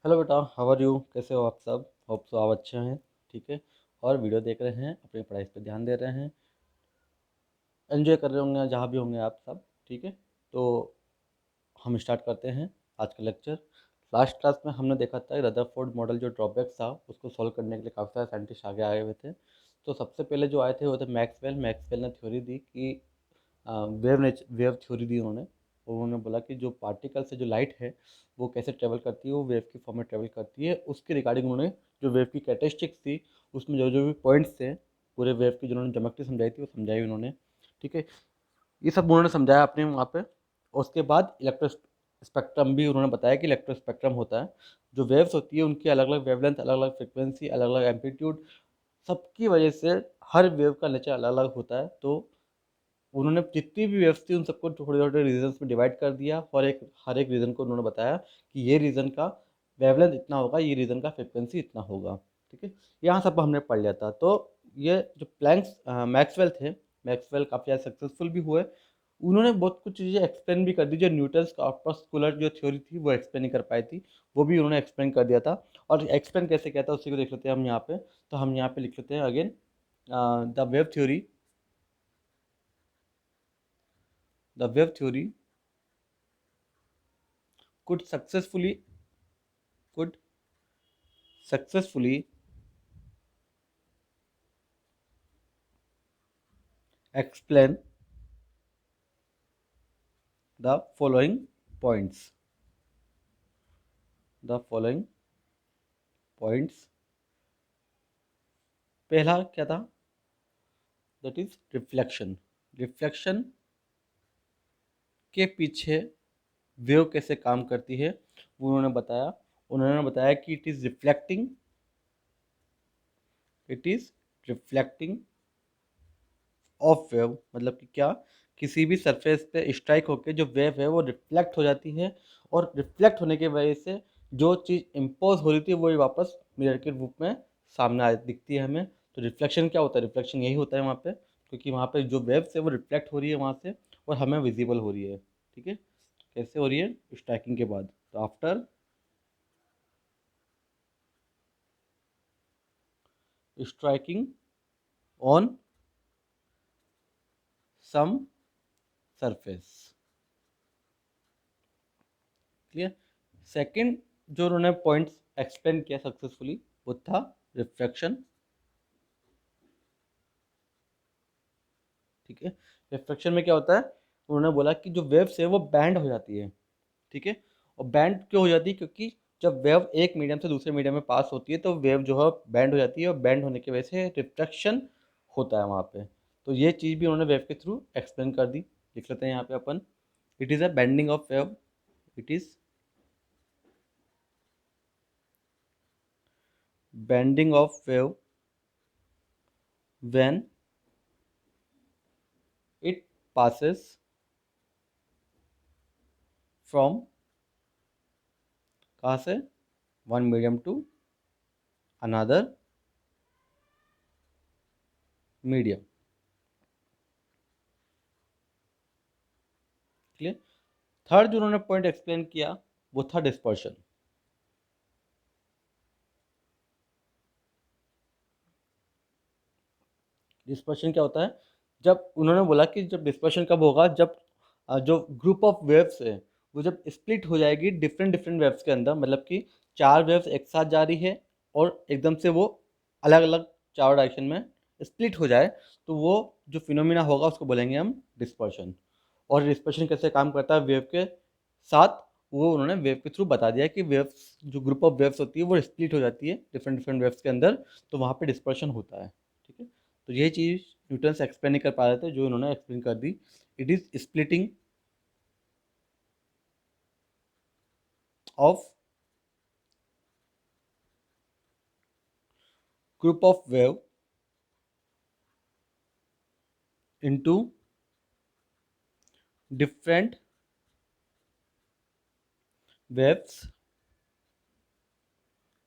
Hello बेटा, how are you? कैसे हो आप सब? होप सो आप अच्छे हैं। ठीक है। और वीडियो देख रहे हैं, अपनी पढ़ाई पर ध्यान दे रहे हैं, एंजॉय कर रहे होंगे जहाँ भी होंगे आप सब। ठीक है। तो हम स्टार्ट करते हैं आज का लेक्चर। लास्ट क्लास में हमने देखा था रदरफोर्ड मॉडल जो ड्रॉबैक था उसको सॉल्व करने के लिए काफ़ी सारे साइंटिस्ट आगे आए हुए थे। तो सबसे पहले जो आए थे वो थे मैक्सवेल। मैक्सवेल ने थ्योरी दी कि वेव थ्योरी दी उन्होंने। उन्होंने बोला कि जो पार्टिकल से जो लाइट है वो कैसे ट्रेवल करती है, वो वेव की फॉर्म में ट्रेवल करती है। उसके रिगार्डिंग उन्होंने जो वेव की कैरेक्टरिस्टिक्स थी, उसमें जो जो भी पॉइंट्स थे पूरे वेव की, जिन्होंने ज्योमेट्री समझाई थी वो समझाई उन्होंने। ठीक है। ये सब उन्होंने समझाया अपने वहाँ पे। और उसके बाद इलेक्ट्रो स्पेक्ट्रम भी उन्होंने बताया कि इलेक्ट्रो स्पेक्ट्रम होता है। जो वेव्स होती है उनकी अलग अलग वेवलेंथ, अलग अलग फ्रिक्वेंसी, अलग अलग एम्पलीट्यूड, सबकी वजह से हर वेव का नेचर अलग अलग होता है। तो उन्होंने जितनी भी वेव्स थी उन सबको छोटे छोटे रीजन्स में डिवाइड कर दिया, और हर एक रीजन को उन्होंने बताया कि ये रीजन का वेवलेंथ इतना होगा, ये रीजन का फ्रिक्वेंसी इतना होगा। ठीक है। यहाँ सब हमने पढ़ लिया था। तो ये जो प्लैंक्स मैक्सवेल थे, मैक्सवेल काफ़ी ज़्यादा सक्सेसफुल भी हुए। उन्होंने बहुत कुछ चीज़ें एक्सप्लेन भी कर दी जो न्यूटन्स कॉर्पस्कुलर जो थ्योरी थी वो एक्सप्लेन नहीं कर पाई थी, वो भी उन्होंने एक्सप्लेन कर दिया था। और एक्सप्लेन कैसे किया था उसी को देख लेते हैं हम यहाँ पे। तो हम यहाँ पे लिख लेते हैं again, the wave theory, the wave theory could could successfully explain the following points. The following points. पहला क्या था? That is reflection. रिफ्लेक्शन के पीछे वेव कैसे काम करती है वो उन्होंने बताया। उन्होंने बताया कि it is reflecting of wave, मतलब कि क्या, किसी भी सरफेस पे स्ट्राइक होकर जो वेव है वो रिफ्लेक्ट हो जाती है, और रिफ्लेक्ट होने की वजह से जो चीज़ इम्पोज हो रही थी वो वापस मिरर के रूप में सामने आ दिखती है हमें। तो रिफ्लेक्शन क्या होता है? रिफ्लेक्शन यही होता है वहाँ पे, क्योंकि वहाँ पे जो वेव्स है वो रिफ्लेक्ट हो रही है वहाँ से, और हमें विजिबल हो रही है। ठीक है। कैसे हो रही है? स्ट्राइकिंग के बाद। तो after striking on some surface. Clear? Second जो उन्होंने पॉइंट्स एक्सप्लेन किया सक्सेसफुली वो था रिफ्रैक्शन। ठीक है। रिफ्रैक्शन में क्या होता है? उन्होंने बोला कि जो वेव्स है वो बैंड हो जाती है। ठीक है। और बैंड क्यों हो जाती है? क्योंकि जब वेव एक मीडियम से दूसरे मीडियम में पास होती है तो वेव जो है बैंड हो जाती है, और बैंड होने की वजह से रिफ्रैक्शन होता है वहाँ पे। तो ये चीज़ भी उन्होंने वेव के थ्रू एक्सप्लेन कर दी। लिख लेते हैं यहाँ पे अपन, it is a bending of wave. It is bending of wave when it passes from, कहाँ से? One medium to another medium. Clear? Third जो उन्होंने पॉइंट एक्सप्लेन किया वो था डिस्पर्शन। डिस्पर्शन क्या होता है? जब उन्होंने बोला कि जब डिस्पर्शन कब होगा, जब जो ग्रुप ऑफ वेव्स है वो जब स्प्लिट हो जाएगी डिफरेंट डिफरेंट वेव्स के अंदर, मतलब कि चार वेव्स एक साथ जा रही है और एकदम से वो अलग अलग चार डायरेक्शन में स्प्लिट हो जाए, तो वो जो फिनोमिना होगा उसको बोलेंगे हम डिस्पर्शन। और डिस्पर्शन कैसे काम करता है वेव के साथ, वो उन्होंने वेव के थ्रू बता दिया कि वेव्स, जो ग्रुप ऑफ वेव्स होती है वो स्प्लिट हो जाती है डिफरेंट डिफरेंट वेव्स के अंदर, तो वहाँ पे डिस्पर्शन होता है। ठीक है। तो ये चीज़ न्यूटन से एक्सप्लेन नहीं कर पा रहे थे, जो इन्होंने एक्सप्लेन कर दी। It is splitting of group of wave into different waves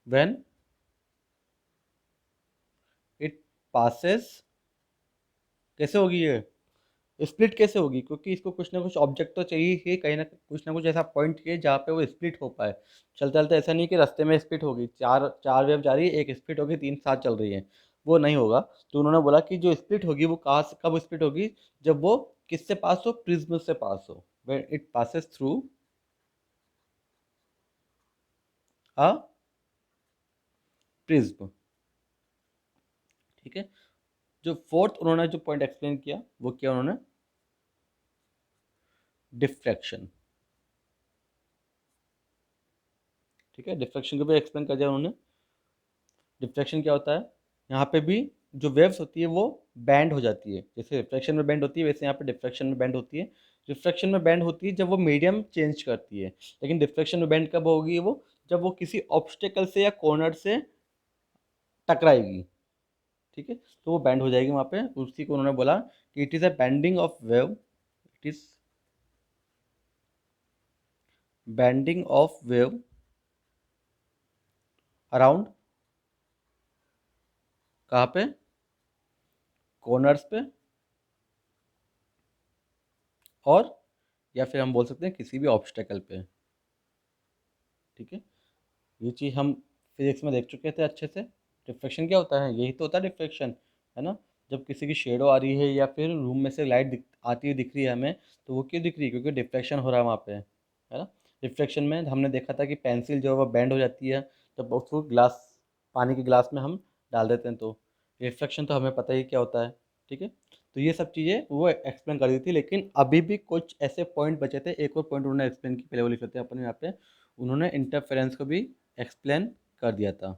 when it passes. कैसे होगी ये? स्प्लिट कैसे होगी, क्योंकि इसको कुछ ना कुछ ऑब्जेक्ट तो चाहिए ही, कहीं ना कुछ ऐसा पॉइंट चाहिए जहाँ पे वो स्प्लिट हो पाए। चलते चलते ऐसा नहीं कि रास्ते में स्प्लिट होगी, चार चार वेव जा रही है, एक स्प्लिट होगी, तीन साथ चल रही है, वो नहीं होगा। तो उन्होंने बोला कि जो स्प्लिट होगी वो कहाँ से कब स्प्लिट होगी, जब वो किससे पास हो, प्रिज्म से पास हो, when it passes through a prism. ठीक है। जो फोर्थ उन्होंने जो पॉइंट एक्सप्लेन किया वो किया उन्होंने डिफ्रैक्शन। ठीक है, डिफ्रैक्शन को भी एक्सप्लेन कर दिया उन्होंने। डिफ्रैक्शन क्या होता है, यहाँ पे भी जो वेव्स होती है वो बैंड हो जाती है, जैसे रिफ्लेक्शन में बैंड होती है वैसे यहाँ पे डिफ्रैक्शन में बैंड होती है। रिफ्रैक्शन में बैंड होती है जब वो मीडियम चेंज करती है, लेकिन डिफ्रैक्शन में बैंड कब होगी वो, जब वो किसी ऑब्स्टेकल से या कॉर्नर से टकराएगी। ठीक है, तो वो बैंड हो जाएगी वहाँ पे, उसी को उन्होंने बोला कि it is a bending of wave, it is bending of wave around, कहाँ पे, कॉर्नर्स पे, और या फिर हम बोल सकते हैं किसी भी ऑब्स्टेकल पे। ठीक है, ये चीज़ हम फिजिक्स में देख चुके थे अच्छे से। डिफ्रैक्शन क्या होता है, यही तो होता है डिफ्रैक्शन, है ना। जब किसी की शेडो आ रही है या फिर रूम में से लाइट आती हुई दिख रही है हमें, तो वो क्यों दिख रही है, क्योंकि डिफ्रैक्शन हो रहा है वहाँ पे, है ना। डिफ्रैक्शन में हमने देखा था कि पेंसिल जो है वो बेंड हो जाती है जब उसको ग्लास, पानी के ग्लास में हम डाल देते हैं, तो रिफ्लेक्शन तो हमें पता ही क्या होता है। ठीक है, तो ये सब चीज़ें वो एक्सप्लेन कर दी थी, लेकिन अभी भी कुछ ऐसे पॉइंट बचे थे, एक और पॉइंट उन्होंने एक्सप्लेन की, पहले वो लिख लेते हैं अपन यहाँ पे। उन्होंने इंटरफेरेंस को भी एक्सप्लेन कर दिया था।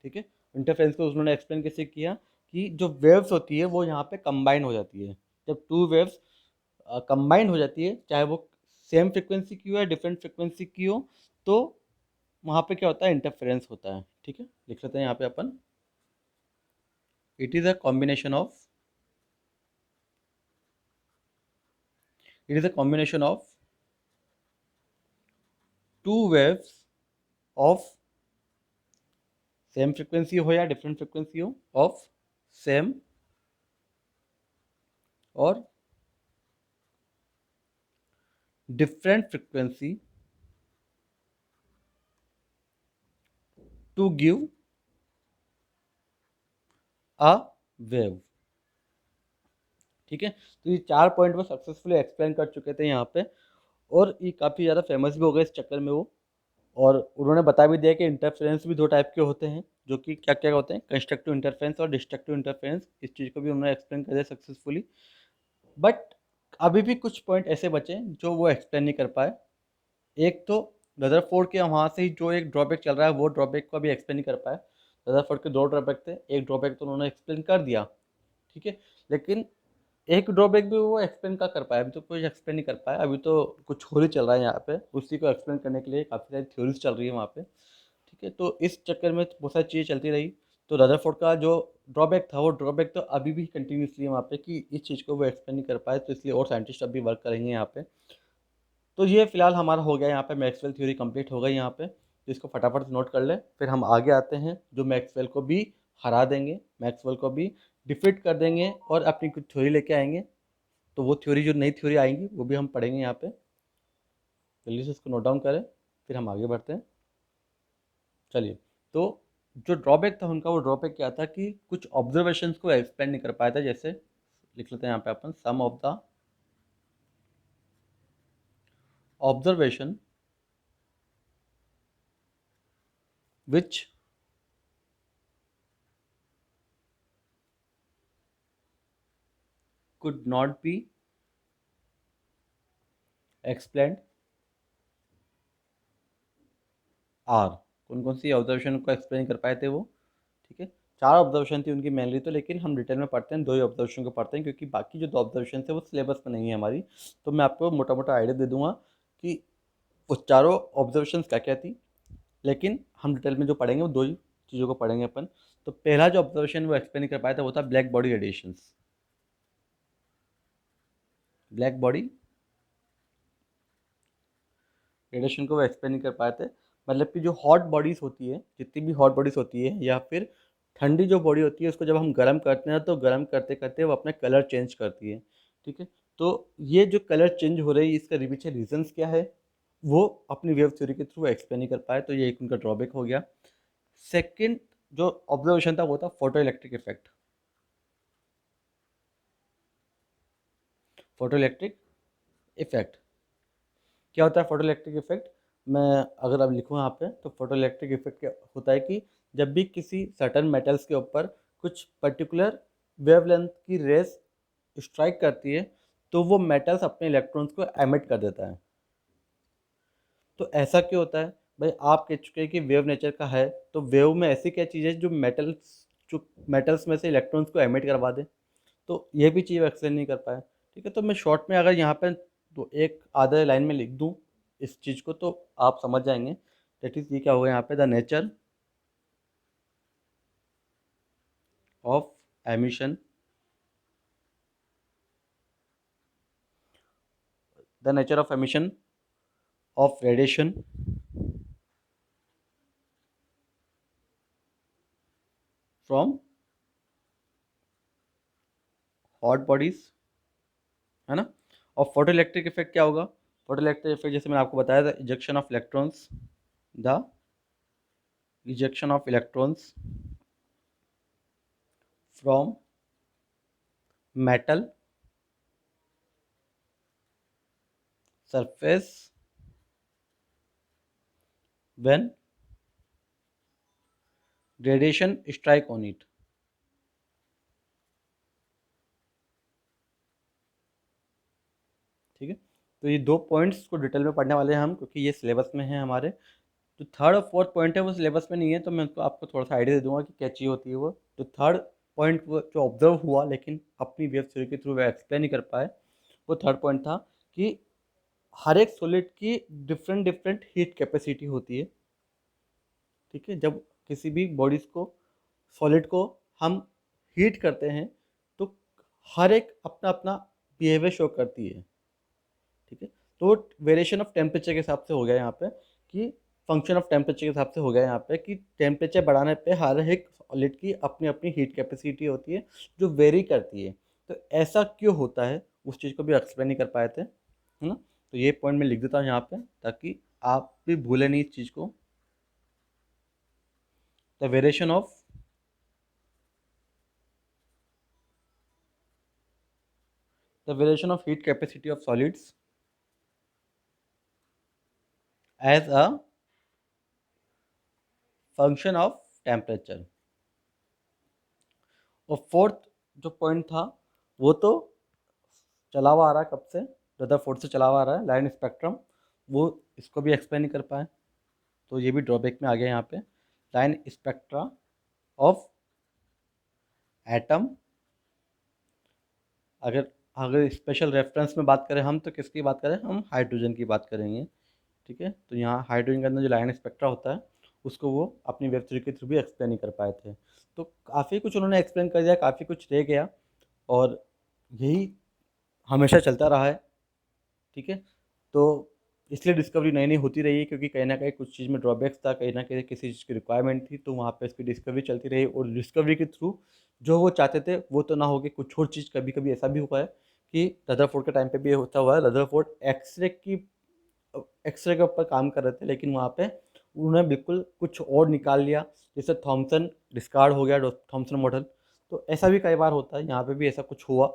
ठीक है, इंटरफेरेंस को उन्होंने एक्सप्लेन कैसे किया, कि जो वेव्स होती है वो यहाँ पे कंबाइन हो जाती है। जब टू वेव्स कंबाइन हो जाती है, चाहे वो सेम फ्रिक्वेंसी की हो या डिफरेंट फ्रिक्वेंसी की हो, तो वहाँ पे क्या होता है, इंटरफेरेंस होता है। ठीक है, लिख लेते हैं यहाँ पे अपन, it is a combination of, it is a combination of two waves of same frequency हो या डिफरेंट फ्रिक्वेंसी हो, ऑफ सेम और different frequency to give a wave। ठीक है, तो ये चार पॉइंट वो सक्सेसफुली एक्सप्लेन कर चुके थे यहाँ पे, और ये काफ़ी ज़्यादा फेमस भी हो गए इस चक्कर में वो। और उन्होंने बता भी दिया कि इंटरफेरेंस भी दो टाइप के होते हैं, जो कि क्या क्या होते हैं, कंस्ट्रक्टिव इंटरफेरेंस और डिस्ट्रक्टिव इंटरफेरेंस। इस चीज़ को भी उन्होंने एक्सप्लेन कर दिया सक्सेसफुली। बट अभी भी कुछ पॉइंट ऐसे बचे जो वो एक्सप्लेन नहीं कर पाए। एक तो रदरफोर्ड के वहाँ से ही जो एक ड्रॉबैक चल रहा है, वो ड्रॉबैक को अभी एक्सप्लेन नहीं कर पाए। रदरफोर्ड के दो ड्रॉबैक थे, एक ड्रॉबैक तो उन्होंने एक्सप्लेन कर दिया। ठीक है, लेकिन एक ड्रॉबैक भी वो एक्सप्लेन का कर पाया, अभी तो कुछ एक्सप्लेन नहीं कर पाया, अभी तो कुछ और ही चल रहा है यहाँ पे, उसी को एक्सप्लेन करने के लिए काफ़ी सारी थ्योरीज चल रही है वहाँ पे। ठीक है, तो इस चक्कर में बहुत सारी चीज़ें चलती रही। तो रदरफोर्ड का जो ड्रॉबैक था, वो ड्रॉबैक तो अभी भी कंटिन्यूसली है वहाँ पे, कि इस चीज़ को वो एक्सप्लेन नहीं कर पाए, तो इसलिए और साइंटिस्ट अभी वर्क कर रही हैं यहाँ पे। तो ये फिलहाल हमारा हो गया यहाँ पे, मैक्सवेल थ्योरी कंप्लीट हो गई यहाँ पे, तो इसको फटाफट से नोट कर ले, फिर हम आगे आते हैं जो मैक्सवेल को भी हरा देंगे, मैक्सवेल को भी डिफीट कर देंगे और अपनी कुछ थ्योरी लेके आएंगे। तो वो थ्योरी, जो नई थ्योरी आएंगी, वो भी हम पढ़ेंगे यहाँ पे। जल्दी से इसको नोट डाउन करें, फिर हम आगे बढ़ते हैं। चलिए, तो जो ड्रॉबैक था उनका, वो ड्रॉबैक क्या था कि कुछ ऑब्जर्वेशंस को एक्सप्लेन नहीं कर पाया था, जैसे लिख लेते हैं यहाँ पे अपन, some of the observation which could not be explained are. कौन कौन सी ऑब्जर्वेशन को एक्सप्लेन कर पाए थे वो। ठीक है, चार ऑब्जर्वेशन थी उनकी मेनली तो, लेकिन हम डिटेल में पढ़ते हैं, दो ही ऑब्जर्वेशन को पढ़ते हैं, क्योंकि बाकी जो दो ऑब्जर्वेशन थे वो सिलेबस में नहीं है हमारी। तो मैं आपको मोटा मोटा आइडिया दे दूंगा कि वो चारों ऑब्जर्वेशन क्या क्या थी, लेकिन हम डिटेल में जो पढ़ेंगे वो दो ही चीज़ों को पढ़ेंगे अपन। तो पहला जो ऑब्जर्वेशन वो एक्सप्लेन कर पाया था वो था black body radiations. Black body radiation को वो एक्सप्लेन नहीं कर पाए थे, मतलब कि जो हॉट बॉडीज़ होती है, जितनी भी हॉट बॉडीज़ होती है, या फिर ठंडी जो बॉडी होती है उसको जब हम गर्म करते हैं तो गर्म करते करते वो अपना कलर चेंज करती है, ठीक है। तो ये जो कलर चेंज हो रही है इसका पीछे रीजंस क्या है वो अपनी वेव थ्योरी के थ्रू एक्सप्लेन नहीं कर पाए, तो ये एक उनका ड्रॉबैक हो गया। सेकंड जो ऑब्जर्वेशन था वो था photo electric effect. Photo electric effect क्या होता है? फोटो इलेक्ट्रिक इफेक्ट मैं अगर अब लिखूँ यहाँ पे तो फोटो इलेक्ट्रिक इफेक्ट क्या होता है कि जब भी किसी सर्टन मेटल्स के ऊपर कुछ पर्टिकुलर वेवलेंथ की रेस स्ट्राइक करती है तो वो मेटल्स अपने इलेक्ट्रॉन्स को एमिट कर देता है। तो ऐसा क्यों होता है भाई? आप कह चुके हैं कि वेव नेचर का है, तो वेव में ऐसी क्या चीज़ है जो मेटल्स में से इलेक्ट्रॉन्स को एमिट करवा दे? तो ये भी चीज़ एक्सप्लेन नहीं कर पाए, ठीक है। तो मैं शॉर्ट में अगर यहाँ पे तो एक आधे लाइन में लिख दूँ इस चीज़ को तो आप समझ जाएंगे। दैट इज़ ये क्या होगा यहाँ पे, the nature of emission, the nature of emission of radiation from hot bodies, है ना। और फोटो इलेक्ट्रिक इफेक्ट क्या होगा? फोटो इलेक्ट्रिक इफेक्ट जैसे मैंने आपको बताया था, ejection of electrons, the ejection of electrons from metal surface when radiation strike on it, ठीक है। तो ये दो पॉइंट्स को डिटेल में पढ़ने वाले हैं हम, क्योंकि ये सिलेबस में है हमारे। जो थर्ड और फोर्थ पॉइंट है वो सिलेबस में नहीं है, तो मैं उसको आपको थोड़ा सा आइडिया दे दूंगा कि क्या चीज़ होती है वो। तो थर्ड पॉइंट वो जो ऑब्जर्व हुआ लेकिन अपनी वेव थ्योरी के थ्रू वे एक्सप्लेन नहीं कर पाए, वो थर्ड पॉइंट था कि हर एक सॉलिड की डिफरेंट डिफरेंट हीट कैपेसिटी होती है, ठीक है। जब किसी भी बॉडीज को, सॉलिड को हम हीट करते हैं तो हर एक अपना अपना बिहेवियर शो करती है, ठीक है। तो वेरिएशन ऑफ टेम्परेचर के हिसाब से हो गया यहाँ पे कि फंक्शन ऑफ टेम्परेचर के हिसाब से हो गया यहाँ पे कि टेम्परेचर बढ़ाने पे हर एक सॉलिड की अपनी अपनी हीट कैपेसिटी होती है जो वेरी करती है। तो ऐसा क्यों होता है उस चीज़ को भी एक्सप्लेन नहीं कर पाए थे, है ना। तो ये पॉइंट मैं लिख देता हूँ यहाँ पे ताकि आप भी भूलें नहीं इस चीज़ को। The variation of the variation of heat capacity of solids as a function of temperature। और फोर्थ जो पॉइंट था वो तो चला हुआ आ रहा है कब से, रदरफोर्ड से चला हुआ आ रहा है, लाइन स्पेक्ट्रम, वो इसको भी एक्सप्लेन नहीं कर पाए, तो ये भी ड्रॉबैक में आ गया यहाँ पे। लाइन स्पेक्ट्रा ऑफ एटम, अगर अगर स्पेशल रेफरेंस में बात करें हम तो किसकी बात करें, हम हाइड्रोजन की बात करेंगे, ठीक है। तो यहाँ हाइड्रोजन के अंदर जो लाइन स्पेक्ट्रा होता है उसको वो अपनी वेब थ्योरी के थ्रू भी एक्सप्लेन नहीं कर पाए थे। तो काफ़ी कुछ उन्होंने एक्सप्लेन कर दिया, काफ़ी कुछ रह गया, और यही हमेशा चलता रहा है, ठीक है। तो इसलिए डिस्कवरी नई नई होती रही है, क्योंकि कहीं ना कहीं कुछ चीज़ में ड्रॉबैक्स था, कहीं ना कहीं किसी चीज़ की रिक्वायरमेंट थी, तो वहाँ पे इसकी डिस्कवरी चलती रही, और डिस्कवरी के थ्रू जो वो चाहते थे वो तो ना हो गए, कुछ और चीज़ कभी कभी ऐसा भी हुआ है कि रदरफोर्ड के टाइम पे भी होता हुआ है, रदरफोर्ड एक्सरे के ऊपर काम कर रहे थे लेकिन वहाँ पे उन्होंने बिल्कुल कुछ और निकाल लिया, जैसे थॉमसन डिस्कार्ड हो गया, थॉमसन मॉडल। तो ऐसा भी कई बार होता है, यहाँ पे भी ऐसा कुछ हुआ,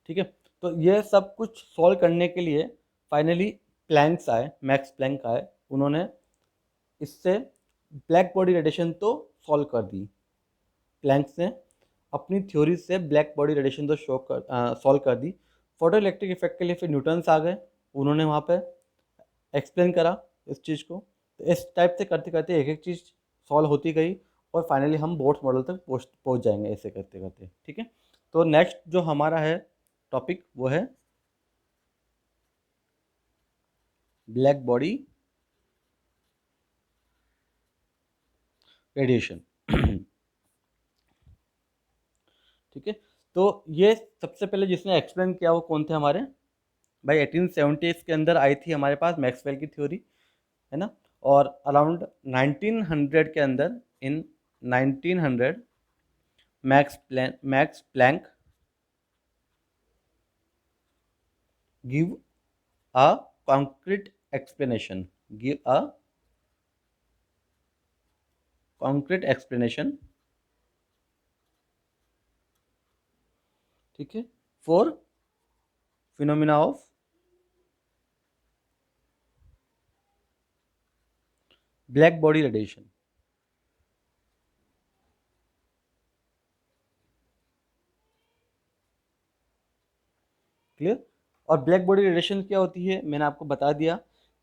ठीक है। तो ये सब कुछ सॉल्व करने के लिए फाइनली प्लैंक्स आए, मैक्स प्लैंक आए, उन्होंने इससे ब्लैक बॉडी रेडिएशन तो सॉल्व कर दी। प्लैंक्स ने अपनी थ्योरी से ब्लैक बॉडी रेडिएशन तो सॉल्व कर दी। फोटो इलेक्ट्रिक इफेक्ट के लिए फिर न्यूटन्स आ गए, उन्होंने वहाँ पे एक्सप्लेन करा इस चीज़ को। तो इस टाइप से करते करते एक एक चीज़ सॉल्व होती गई, और फाइनली हम बोर्ड मॉडल तक पहुँच जाएंगे ऐसे करते करते, ठीक है। तो नेक्स्ट जो हमारा है टॉपिक वो है ब्लैक बॉडी रेडिएशन, ठीक है। तो ये सबसे पहले जिसने एक्सप्लेन किया वो कौन थे हमारे भाई, 1870s के अंदर आई थी हमारे पास मैक्सवेल की थ्योरी, है ना। और अराउंड 1900 के अंदर इन 1900 Max Planck give a concrete explanation. Give a concrete explanation. ठीक है, for phenomena of black body radiation. Clear. और ब्लैक बॉडी रेडिएशन क्या होती है, मैंने आपको बता दिया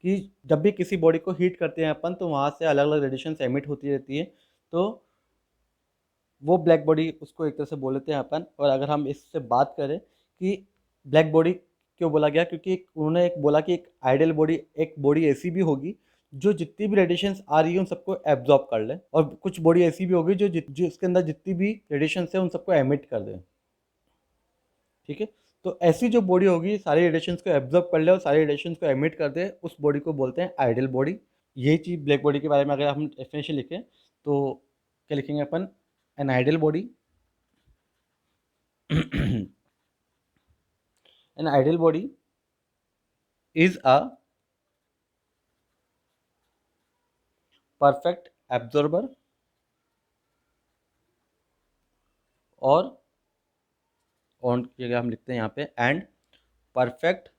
कि जब भी किसी बॉडी को हीट करते हैं अपन तो वहाँ से अलग अलग रेडिएशन एमिट होती रहती है, तो वो ब्लैक बॉडी उसको एक तरह से बोल लेते हैं अपन। और अगर हम इससे बात करें कि ब्लैक बॉडी क्यों बोला गया, क्योंकि उन्होंने एक बोला कि एक आइडियल बॉडी, एक बॉडी ऐसी भी होगी जो जितनी भी रेडिएशंस आ रही है उन सबको एब्जॉर्ब कर ले, और कुछ बॉडी ऐसी भी होगी जो जिसके अंदर जितनी भी रेडिएशंस है उन सबको एमिट कर दे। ठीक है, तो ऐसी जो बॉडी होगी सारी रेडिएशंस को एब्जॉर्ब कर ले और सारी रेडिएशंस को एमिट कर दे, उस बॉडी को बोलते हैं आइडियल बॉडी। यही चीज़ ब्लैक बॉडी के बारे में अगर हम डेफिनेशन लिखें तो क्या लिखेंगे अपन, an ideal body an ideal body is a perfect absorber और ऑन की जगह हम लिखते हैं यहाँ पे and perfect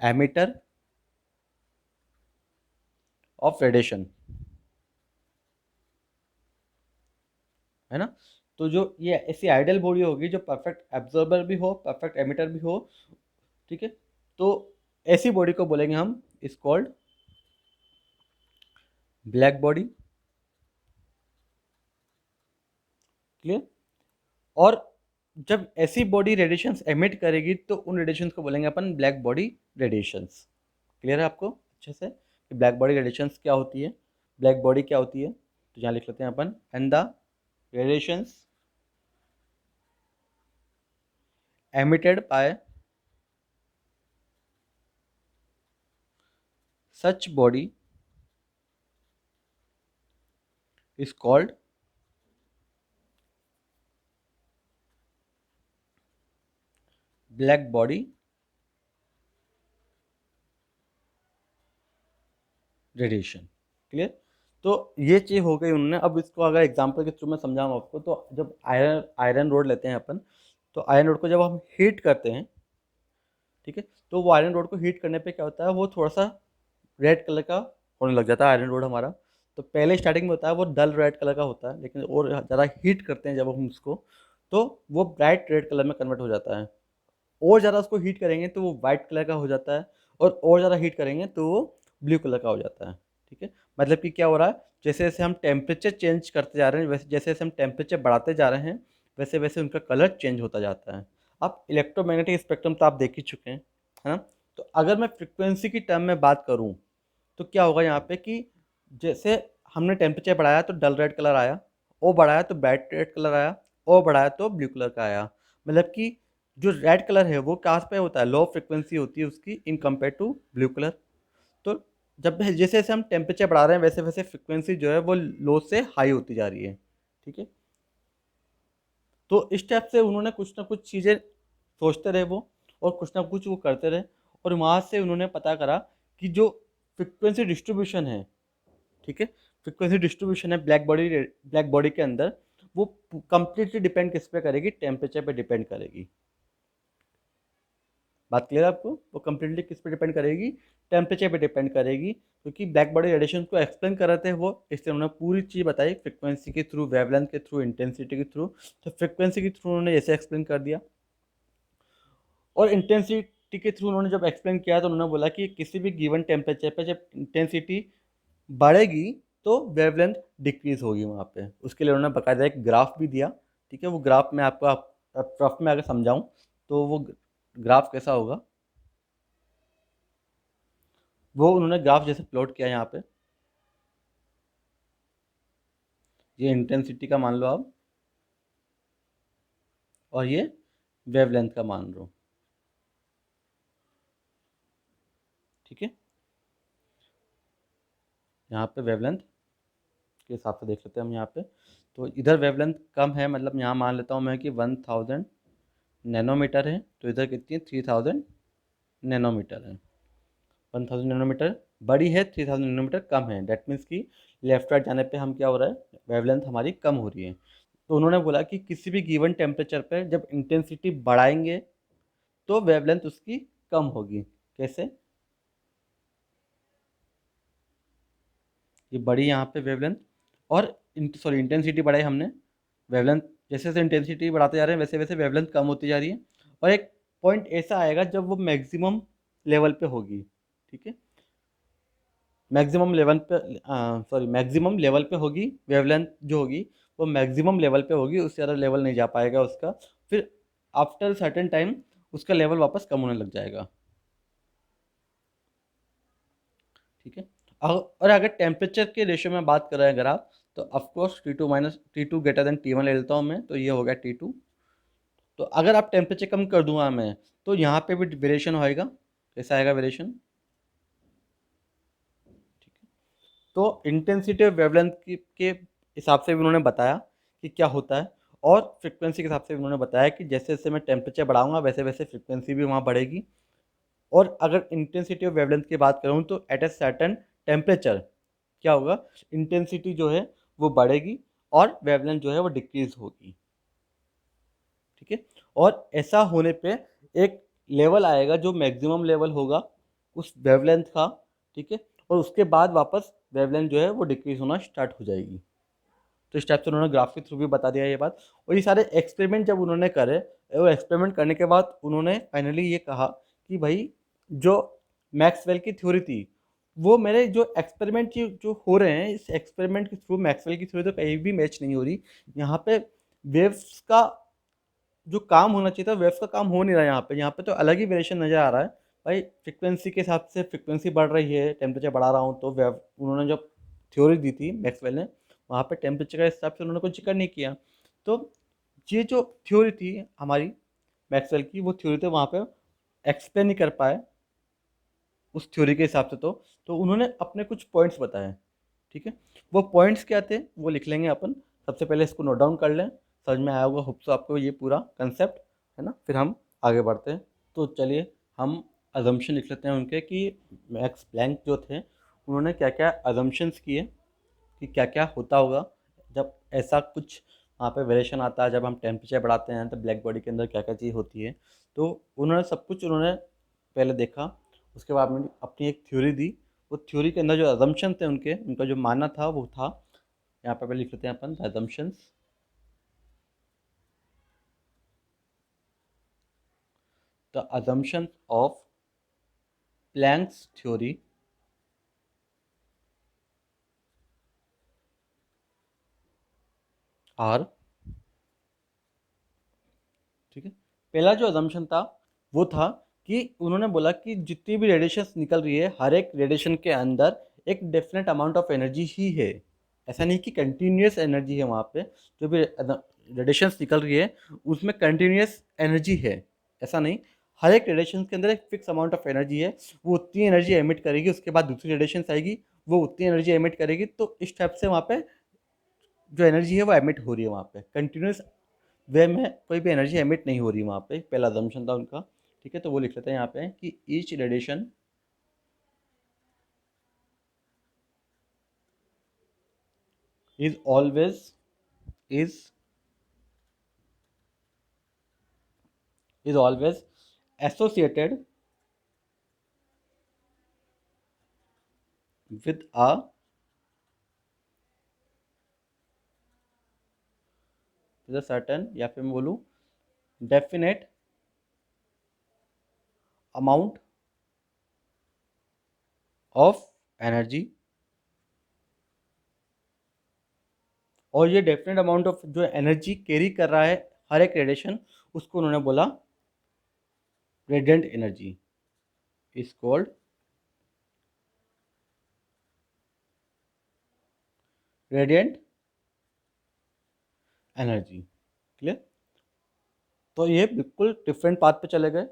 emitter of radiation, है ना। तो जो ये ऐसी आइडियल बॉडी होगी जो परफेक्ट एब्जॉर्बर भी हो, परफेक्ट एमिटर भी हो, ठीक है, तो ऐसी बॉडी को बोलेंगे हम is called black body. Clear. और जब ऐसी बॉडी रेडिएशंस एमिट करेगी तो उन रेडिएशंस को बोलेंगे अपन ब्लैक बॉडी रेडिएशंस। क्लियर है आपको अच्छे से कि ब्लैक बॉडी रेडिएशंस क्या होती है, ब्लैक बॉडी क्या होती है। तो यहाँ लिख लेते हैं अपन, and the radiations emitted by such body is called black body radiation. Clear. तो ये चीज़ हो गई उन्होंने। अब इसको अगर एग्जांपल के थ्रू मैं समझाऊँ आपको, तो जब आयरन रोड लेते हैं अपन, तो आयरन रोड को जब हम हीट करते हैं, ठीक है, तो वो आयरन रोड को हीट करने पे क्या होता है, वो थोड़ा सा रेड कलर का होने लग जाता है आयरन रोड हमारा। तो पहले स्टार्टिंग में होता है वो डल रेड कलर का होता है, लेकिन और ज़्यादा हीट करते हैं जब हम उसको, तो वो ब्राइट रेड कलर में कन्वर्ट हो जाता है। और ज़्यादा उसको हीट करेंगे तो वो वाइट कलर का हो जाता है, और ज़्यादा हीट करेंगे तो वो ब्लू कलर का हो जाता है। ठीक है, मतलब कि क्या हो रहा है, जैसे जैसे हम टेम्परेचर चेंज करते जा रहे हैं, वैसे जैसे जैसे हम टेम्परेचर बढ़ाते जा रहे हैं, वैसे वैसे उनका कलर चेंज होता जाता है। आप इलेक्ट्रोमैग्नेटिक स्पेक्ट्रम तो आप देख ही चुके हैं, है ना। तो अगर मैं फ्रिक्वेंसी की टर्म में बात करूँ तो क्या होगा यहाँ पे कि जैसे हमने टेम्परेचर बढ़ाया तो डल रेड कलर आया, ओ बढ़ाया तो ब्राइट रेड कलर आया, ओ बढ़ाया तो ब्लू कलर का आया। मतलब कि जो रेड कलर है वो कहाँ पे होता है, लो फ्रिक्वेंसी होती है उसकी in compare to blue colour. तो जब जैसे जैसे हम टेम्परेचर बढ़ा रहे हैं वैसे वैसे फ्रिक्वेंसी जो है वो लो से हाई होती जा रही है। ठीक है, तो इस टाइप से उन्होंने कुछ ना कुछ चीज़ें सोचते रहे वो, और कुछ ना कुछ वो करते रहे, और वहाँ से उन्होंने पता करा कि जो फ्रिक्वेंसी डिस्ट्रीब्यूशन है, ठीक है, फ्रिक्वेंसी डिस्ट्रीब्यूशन है ब्लैक बॉडी के अंदर, वो कंप्लीटली डिपेंड किस पे करेगी, टेम्परेचर पे डिपेंड करेगी। बात क्लियर है आपको, वो कंप्लीटली किस पे डिपेंड करेगी, टेम्परेचर पे डिपेंड करेगी, क्योंकि ब्लैक बॉडी रेडिएशन को एक्सप्लेन कर रहे थे वो, इसलिए उन्होंने पूरी चीज़ बताई फ्रिक्वेंसी के थ्रू, वेवलेंथ के थ्रू, इंटेंसिटी के थ्रू। तो फ्रिक्वेंसी के थ्रू उन्होंने ऐसे एक्सप्लेन कर दिया, और इंटेंसिटी के थ्रू उन्होंने जब एक्सप्लेन किया तो उन्होंने बोला कि किसी भी गिवन टेम्परेचर पे जब इंटेंसिटी बढ़ेगी तो वेवलेंथ डिक्रीज होगी वहाँ पे। उसके लिए उन्होंने बकायदा एक ग्राफ भी दिया। ठीक है, वो ग्राफ में आपको रफ में अगर समझाऊँ तो वो ग्राफ कैसा होगा, वो उन्होंने ग्राफ जैसे प्लॉट किया यहाँ पे, ये इंटेंसिटी का मान लो आप, और ये वेवलेंथ का मान लो। ठीक है, यहाँ पे वेवलेंथ, के हिसाब से देख लेते हैं हम यहाँ पे। तो इधर वेवलेंथ कम है, मतलब यहाँ मान लेता हूँ मैं कि 1000 नैनोमीटर है, तो इधर कितनी है 3000 नैनोमीटर है। 1000 नैनोमीटर बड़ी है, 3000 नैनोमीटर कम है। डेट मीन्स कि लेफ्ट राइट जाने पे हम क्या हो रहा है, वेवलेंथ हमारी कम हो रही है। तो उन्होंने बोला कि किसी भी गिवन टेम्परेचर पे जब इंटेंसिटी बढ़ाएंगे तो वेवलेंथ उसकी कम होगी। कैसे? ये बड़ी यहाँ पे वेवलेंथ, और सॉरी इंटेंसिटी बढ़ाई हमने, वेवलेंथ जैसे जैसे इंटेंसिटी बढ़ाते जा रहे हैं वैसे वैसे वेवलेंथ कम होती जा रही है। और एक पॉइंट ऐसा आएगा जब वो मैक्सिमम लेवल पे होगी, ठीक है, मैक्सिमम लेवल पे, सॉरी मैक्सिमम लेवल पे होगी वेवलेंथ जो होगी, वो मैक्सिमम लेवल पे होगी, उससे ज़्यादा लेवल नहीं जा पाएगा उसका। फिर आफ्टर सर्टेन टाइम उसका लेवल वापस कम होने लग जाएगा, ठीक है। और अगर टेम्परेचर के रेशियो में बात कर रहे हैं अगर आप, तो of course T2 greater than T1 ले लेता हूँ मैं, तो ये हो गया T2। तो अगर आप टेम्परेचर कम कर दूंगा मैं, तो यहाँ पे भी वेरिएशन होएगा। कैसा आएगा वेरिएशन? तो इंटेंसिटी ऑफ वेवलेंथ के हिसाब से भी उन्होंने बताया कि क्या होता है, और फ्रिक्वेंसी के हिसाब से भी उन्होंने बताया कि जैसे जैसे मैं टेम्परेचर बढ़ाऊंगा वैसे वैसे फ्रिक्वेंसी भी वहाँ बढ़ेगी। और अगर इंटेंसिटी ऑफ वेवलेंथ की बात करूँ तो एट ए सर्टेन टेम्परेचर क्या होगा, इंटेंसिटी जो है वो बढ़ेगी और वेवलेंथ जो है वो डिक्रीज होगी, ठीक है। और ऐसा होने पे एक लेवल आएगा जो मैक्सिमम लेवल होगा उस वेवलेंथ का, ठीक है, और उसके बाद वापस वेवलेंथ जो है वो डिक्रीज होना स्टार्ट हो जाएगी। तो इस टाइप से उन्होंने ग्राफ के थ्रू भी बता दिया ये बात। और ये सारे एक्सपेरिमेंट जब उन्होंने करे, और एक्सपेरिमेंट करने के बाद उन्होंने फाइनली ये कहा कि भाई जो मैक्सवेल की थ्योरी थी, वो मेरे जो एक्सपेरिमेंट जो हो रहे हैं, इस एक्सपेरिमेंट के थ्रू मैक्सवेल की थ्योरी तो कहीं भी मैच नहीं हो रही। यहाँ पे वेव्स का जो काम होना चाहिए था, वेव्स का काम हो नहीं रहा है यहाँ पे तो अलग ही वेरिएशन नज़र आ रहा है। भाई फ्रिक्वेंसी के हिसाब से फ्रिक्वेंसी बढ़ रही है, टेम्परेचर बढ़ा रहा हूँ, तो वेव उन्होंने जब थ्योरी दी थी मैक्सवेल ने, वहाँ पे टेम्परेचर के हिसाब से उन्होंने कुछ जिक्र नहीं किया। तो ये जो थ्योरी थी हमारी मैक्सवेल की, वो थ्योरी तो वहाँ पे एक्सप्लेन नहीं कर पाए उस थ्योरी के हिसाब से। तो उन्होंने अपने कुछ पॉइंट्स बताए, ठीक है। वो पॉइंट्स क्या थे वो लिख लेंगे अपन। सबसे पहले इसको नोट डाउन कर लें, समझ में आया होगा होप सो आपको ये पूरा कंसेप्ट, है ना। फिर हम आगे बढ़ते हैं। तो चलिए हम अजम्पशन लिख लेते हैं उनके कि मैक्स प्लैंक जो थे उन्होंने क्या क्या अजम्पशंस किए कि क्या क्या होता होगा जब ऐसा कुछ वहाँ पे वेरिएशन आता है, जब हम टेम्परेचर बढ़ाते हैं तो ब्लैक बॉडी के अंदर क्या क्या चीज़ होती है। तो उन्होंने सब कुछ उन्होंने पहले देखा, उसके बाद में अपनी एक थ्योरी दी। वो थ्योरी के अंदर जो अजम्पशन थे उनके, उनका जो मानना था वो था, यहाँ पे लिख लेते हैं अपन the assumptions. The assumptions of Planck's theory are, ठीक है। पहला जो अजम्पशन था वो था कि उन्होंने बोला कि जितनी भी रेडिएशन निकल रही है, हर एक रेडिएशन के अंदर एक डेफिनेट अमाउंट ऑफ एनर्जी ही है। ऐसा नहीं कि कंटिन्यूस एनर्जी है वहाँ पे, जो भी रेडिएशन निकल रही है उसमें कंटिन्यूस एनर्जी है, ऐसा नहीं। हर एक रेडिएशन के अंदर एक फिक्स अमाउंट ऑफ एनर्जी है, वो उतनी एनर्जी एमिट करेगी, उसके बाद दूसरी रेडिएशन आएगी, वो उतनी एनर्जी एमिट करेगी। तो इस टाइप से वहाँ पे जो एनर्जी है वो एमिट हो रही है वहाँ पे, कंटिन्यूस वे में कोई भी एनर्जी एमिट नहीं हो रही वहाँ पे। पहला assumption था उनका, ठीक है। तो वो लिख लेते हैं यहाँ पे कि each radiation is always is is always associated with a certain, या फिर मैं बोलूँ डेफिनेट अमाउंट ऑफ एनर्जी। और ये डेफिनेट अमाउंट ऑफ जो एनर्जी कैरी कर रहा है हर एक रेडिएशन, उसको उन्होंने बोला radiant energy is called radiant energy. Clear? तो ये बिल्कुल डिफरेंट पाथ पे चले गए।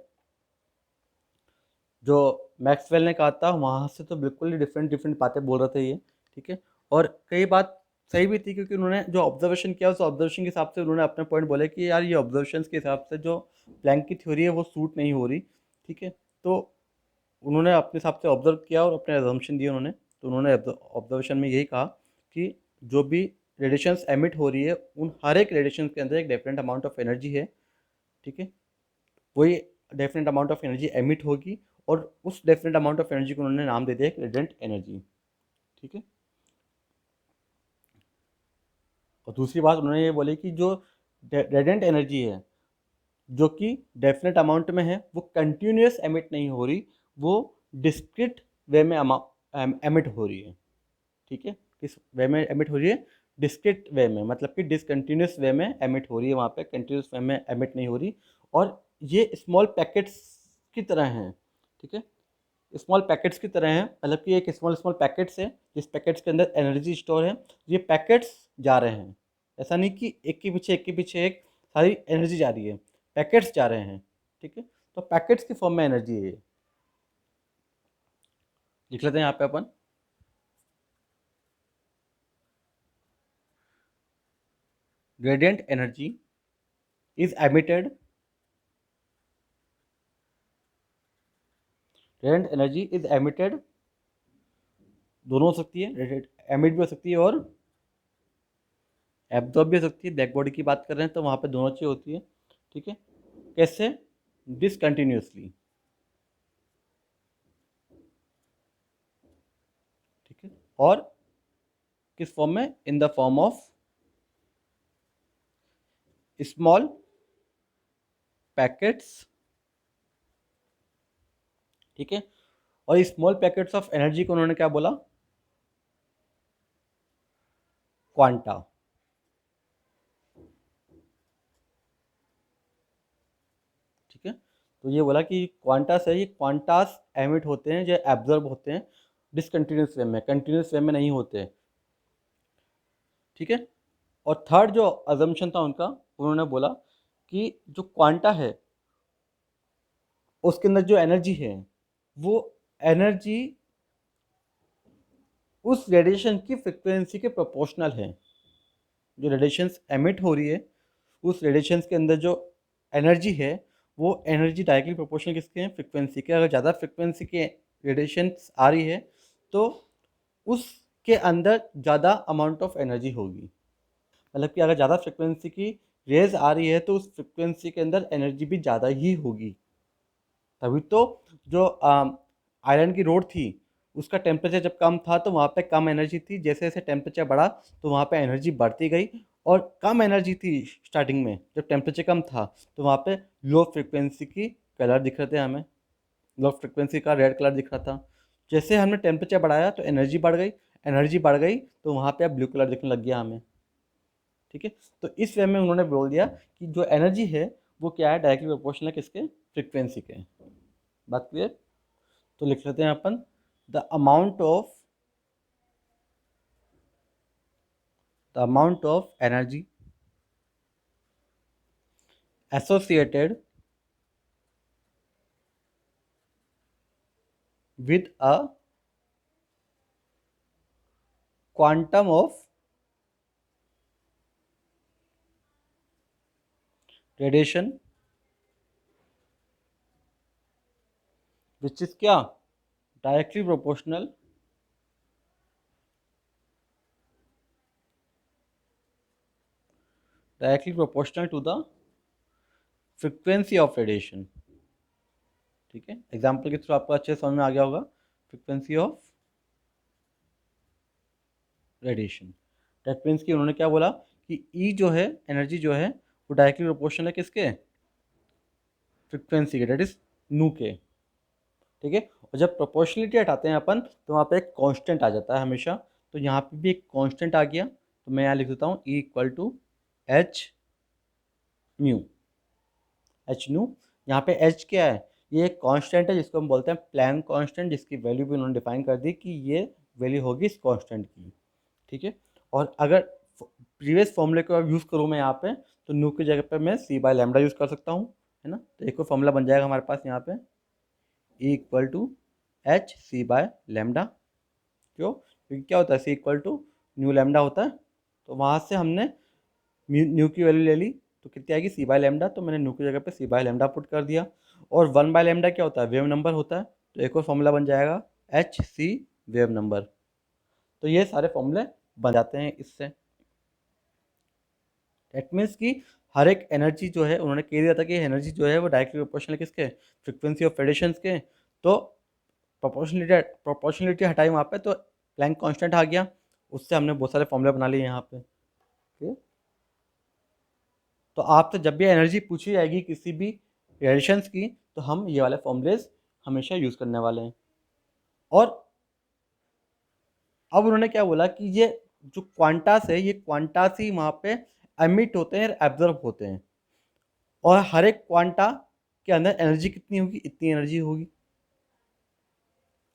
जो मैक्सवेल ने कहा था वहाँ से तो बिल्कुल ही डिफरेंट डिफरेंट बातें बोल रहे थे ये, ठीक है। और कई बात सही भी थी, क्योंकि उन्होंने जो ऑब्जर्वेशन किया उस ऑब्जर्वेशन के हिसाब से उन्होंने अपने पॉइंट बोले कि यार ये ऑब्जर्वेशंस के हिसाब से जो प्लैंक की थ्योरी है वो सूट नहीं हो रही, ठीक है। तो उन्होंने अपने हिसाब से ऑब्जर्व किया और अपने एजम्पशन दिए उन्होंने। तो उन्होंने ऑब्जर्वेशन में यही कहा कि जो भी रेडिएशंस एमिट हो रही है उन हर एक रेडिएशन के अंदर एक डिफरेंट अमाउंट ऑफ एनर्जी है, ठीक है। वही different amount of energy emit होगी और उस डिफरेंट अमाउंट ऑफ एनर्जी को उन्होंने नाम दे दिया रेडिएंट एनर्जी, ठीक है। और दूसरी बात उन्होंने ये बोली कि जो रेडिएंट एनर्जी है जो कि डेफिनेट अमाउंट में है वो कंटिन्यूस एमिट नहीं हो रही, वो डिस्क्रिट वे में एमिट हो रही है, ठीक है। किस वे में एमिट हो रही है? डिस्क्रिट वे में, मतलब कि डिसकंटिन्यूस वे में एमिट हो रही है, वहाँ पे कंटिन्यूस वे में एमिट नहीं हो रही। और ये स्मॉल पैकेट्स की तरह हैं, ठीक है। स्मॉल पैकेट्स की तरह हैं, मतलब कि एक स्मॉल स्मॉल पैकेट्स है जिस पैकेट्स के अंदर एनर्जी स्टोर है। ये पैकेट्स जा रहे हैं, ऐसा नहीं कि एक के पीछे एक सारी एनर्जी जा रही है, पैकेट्स जा रहे हैं, ठीक है। तो पैकेट्स की फॉर्म में एनर्जी है ये। लिख लेते हैं यहाँ पे अपन, gradient energy is emitted, gradient energy is emitted, दोनों हो सकती है, एमिट भी हो सकती है और एब्जॉर्ब भी हो सकती है। ब्लैक बॉडी की बात कर रहे हैं तो वहाँ पे दोनों चीज़ होती है, ठीक है। कैसे? डिसकंटिन्यूसली, ठीक है। और किस फॉर्म में? In the form of small packets, ठीक है। और स्मॉल पैकेट्स ऑफ एनर्जी को उन्होंने क्या बोला? क्वांटा, ठीक है। तो ये बोला कि क्वांटा से ही क्वांटास एमिट होते हैं जो एब्जॉर्ब होते हैं डिसकंटिन्यूस वे में, कंटिन्यूस वे में नहीं होते, ठीक है। और थर्ड जो अजम्पशन था उनका, उन्होंने बोला कि जो क्वांटा है उसके अंदर जो एनर्जी है वो एनर्जी उस रेडिएशन की फ्रिक्वेंसी के प्रोपोर्शनल है। जो रेडिएशंस एमिट हो रही है उस रेडिएशंस के अंदर जो एनर्जी है वो एनर्जी डायरेक्टली प्रोपोर्शनल किसके हैं? फ्रिक्वेंसी के। अगर ज़्यादा फ्रिक्वेंसी के रेडिएशंस आ रही है तो उसके अंदर ज़्यादा अमाउंट ऑफ एनर्जी होगी, मतलब कि अगर ज़्यादा फ्रिक्वेंसी की रेज आ रही है तो उस फ्रिक्वेंसी के अंदर एनर्जी भी ज़्यादा ही होगी। तभी तो जो आयरन की रोड थी उसका टेम्परेचर जब कम था तो वहाँ पे कम एनर्जी थी, जैसे जैसे टेम्परेचर बढ़ा तो वहाँ पे एनर्जी बढ़ती गई। और कम एनर्जी थी स्टार्टिंग में जब टेम्परेचर कम था तो वहाँ पे लो फ्रिक्वेंसी की कलर दिख रहे थे हमें, लो फ्रिक्वेंसी का रेड कलर दिख रहा था। जैसे हमने टेम्परेचर बढ़ाया तो एनर्जी बढ़ गई, एनर्जी बढ़ गई तो वहाँ पे अब ब्लू कलर दिखने लग गया हमें, ठीक है। तो इस वे में उन्होंने बोल दिया कि जो एनर्जी है वो क्या है? डायरेक्टली प्रोपोर्शनल है किसके? फ्रिक्वेंसी के। बात क्लियर? तो लिख लेते हैं अपन, the amount of energy associated with a quantum of radiation which is क्या? Directly proportional to the frequency of radiation, ठीक है। एग्जाम्पल के थ्रू आपको अच्छे समझ में आ गया होगा। Frequency of radiation, that means कि उन्होंने क्या बोला कि ई जो है, एनर्जी जो है वो डायरेक्टली प्रोपोर्शनल है किसके? फ्रिक्वेंसी के, दैट इज नू के, ठीक है। और जब प्रोपोर्शनलिटी हटाते हैं अपन तो वहाँ पे एक कांस्टेंट आ जाता है हमेशा। तो यहाँ पे भी एक कांस्टेंट आ गया, तो मैं यहाँ लिख देता हूँ E equal to h mu, h nu. यहाँ पे एच क्या है? ये एक कांस्टेंट है जिसको हम बोलते हैं प्लैंक कांस्टेंट, जिसकी वैल्यू भी उन्होंने डिफाइन कर दी कि ये वैल्यू होगी इस कांस्टेंट की, ठीक है। और अगर प्रीवियस फॉर्मूले को यूज़ करूँ मैं यहाँ पे तो न्यू की जगह पे मैं सी बाय लैम्डा यूज़ कर सकता हूँ, है ना। तो एक और फॉर्मूला बन जाएगा हमारे पास यहाँ पे, E equal to h c by lambda. क्यों? क्योंकि क्या होता है? C equal to nu lambda होता है, तो वहाँ से हमने न्यू की वैल्यू ले ली, तो कितनी आएगी सी बाय लेमडा, तो मैंने न्यू की जगह पे सी बाय लेमडा पुट कर दिया। और 1/λ क्या होता है, वेव नंबर होता है, तो एक और फॉर्मूला बन जाएगा एच सी वेव नंबर। तो ये सारे फॉर्मूले बन जाते हैं इससे। दैट मीन्स कि हर एक एनर्जी जो है, उन्होंने कह दिया था कि एनर्जी जो है वो डायरेक्टली प्रोपोर्शनल किसके, फ्रीक्वेंसी ऑफ रेडिएशंस के। तो प्रोपोर्शनलिटी हटाई वहाँ पे, तो प्लैंक कांस्टेंट आ गया, उससे हमने बहुत सारे फॉर्मूले बना लिए यहाँ पे। ठीक है, तो आपसे जब भी एनर्जी पूछी जाएगी किसी भी रेडिएशंस की, तो हम ये वाले फॉर्मूलेज हमेशा यूज़ करने वाले हैं। और अब उन्होंने क्या बोला कि ये जो क्वांटास है, ये क्वांटास ही वहाँ पे एमिट होते हैं, एब्जॉर्ब होते हैं, और हर एक क्वांटा के अंदर एनर्जी कितनी होगी, इतनी एनर्जी होगी।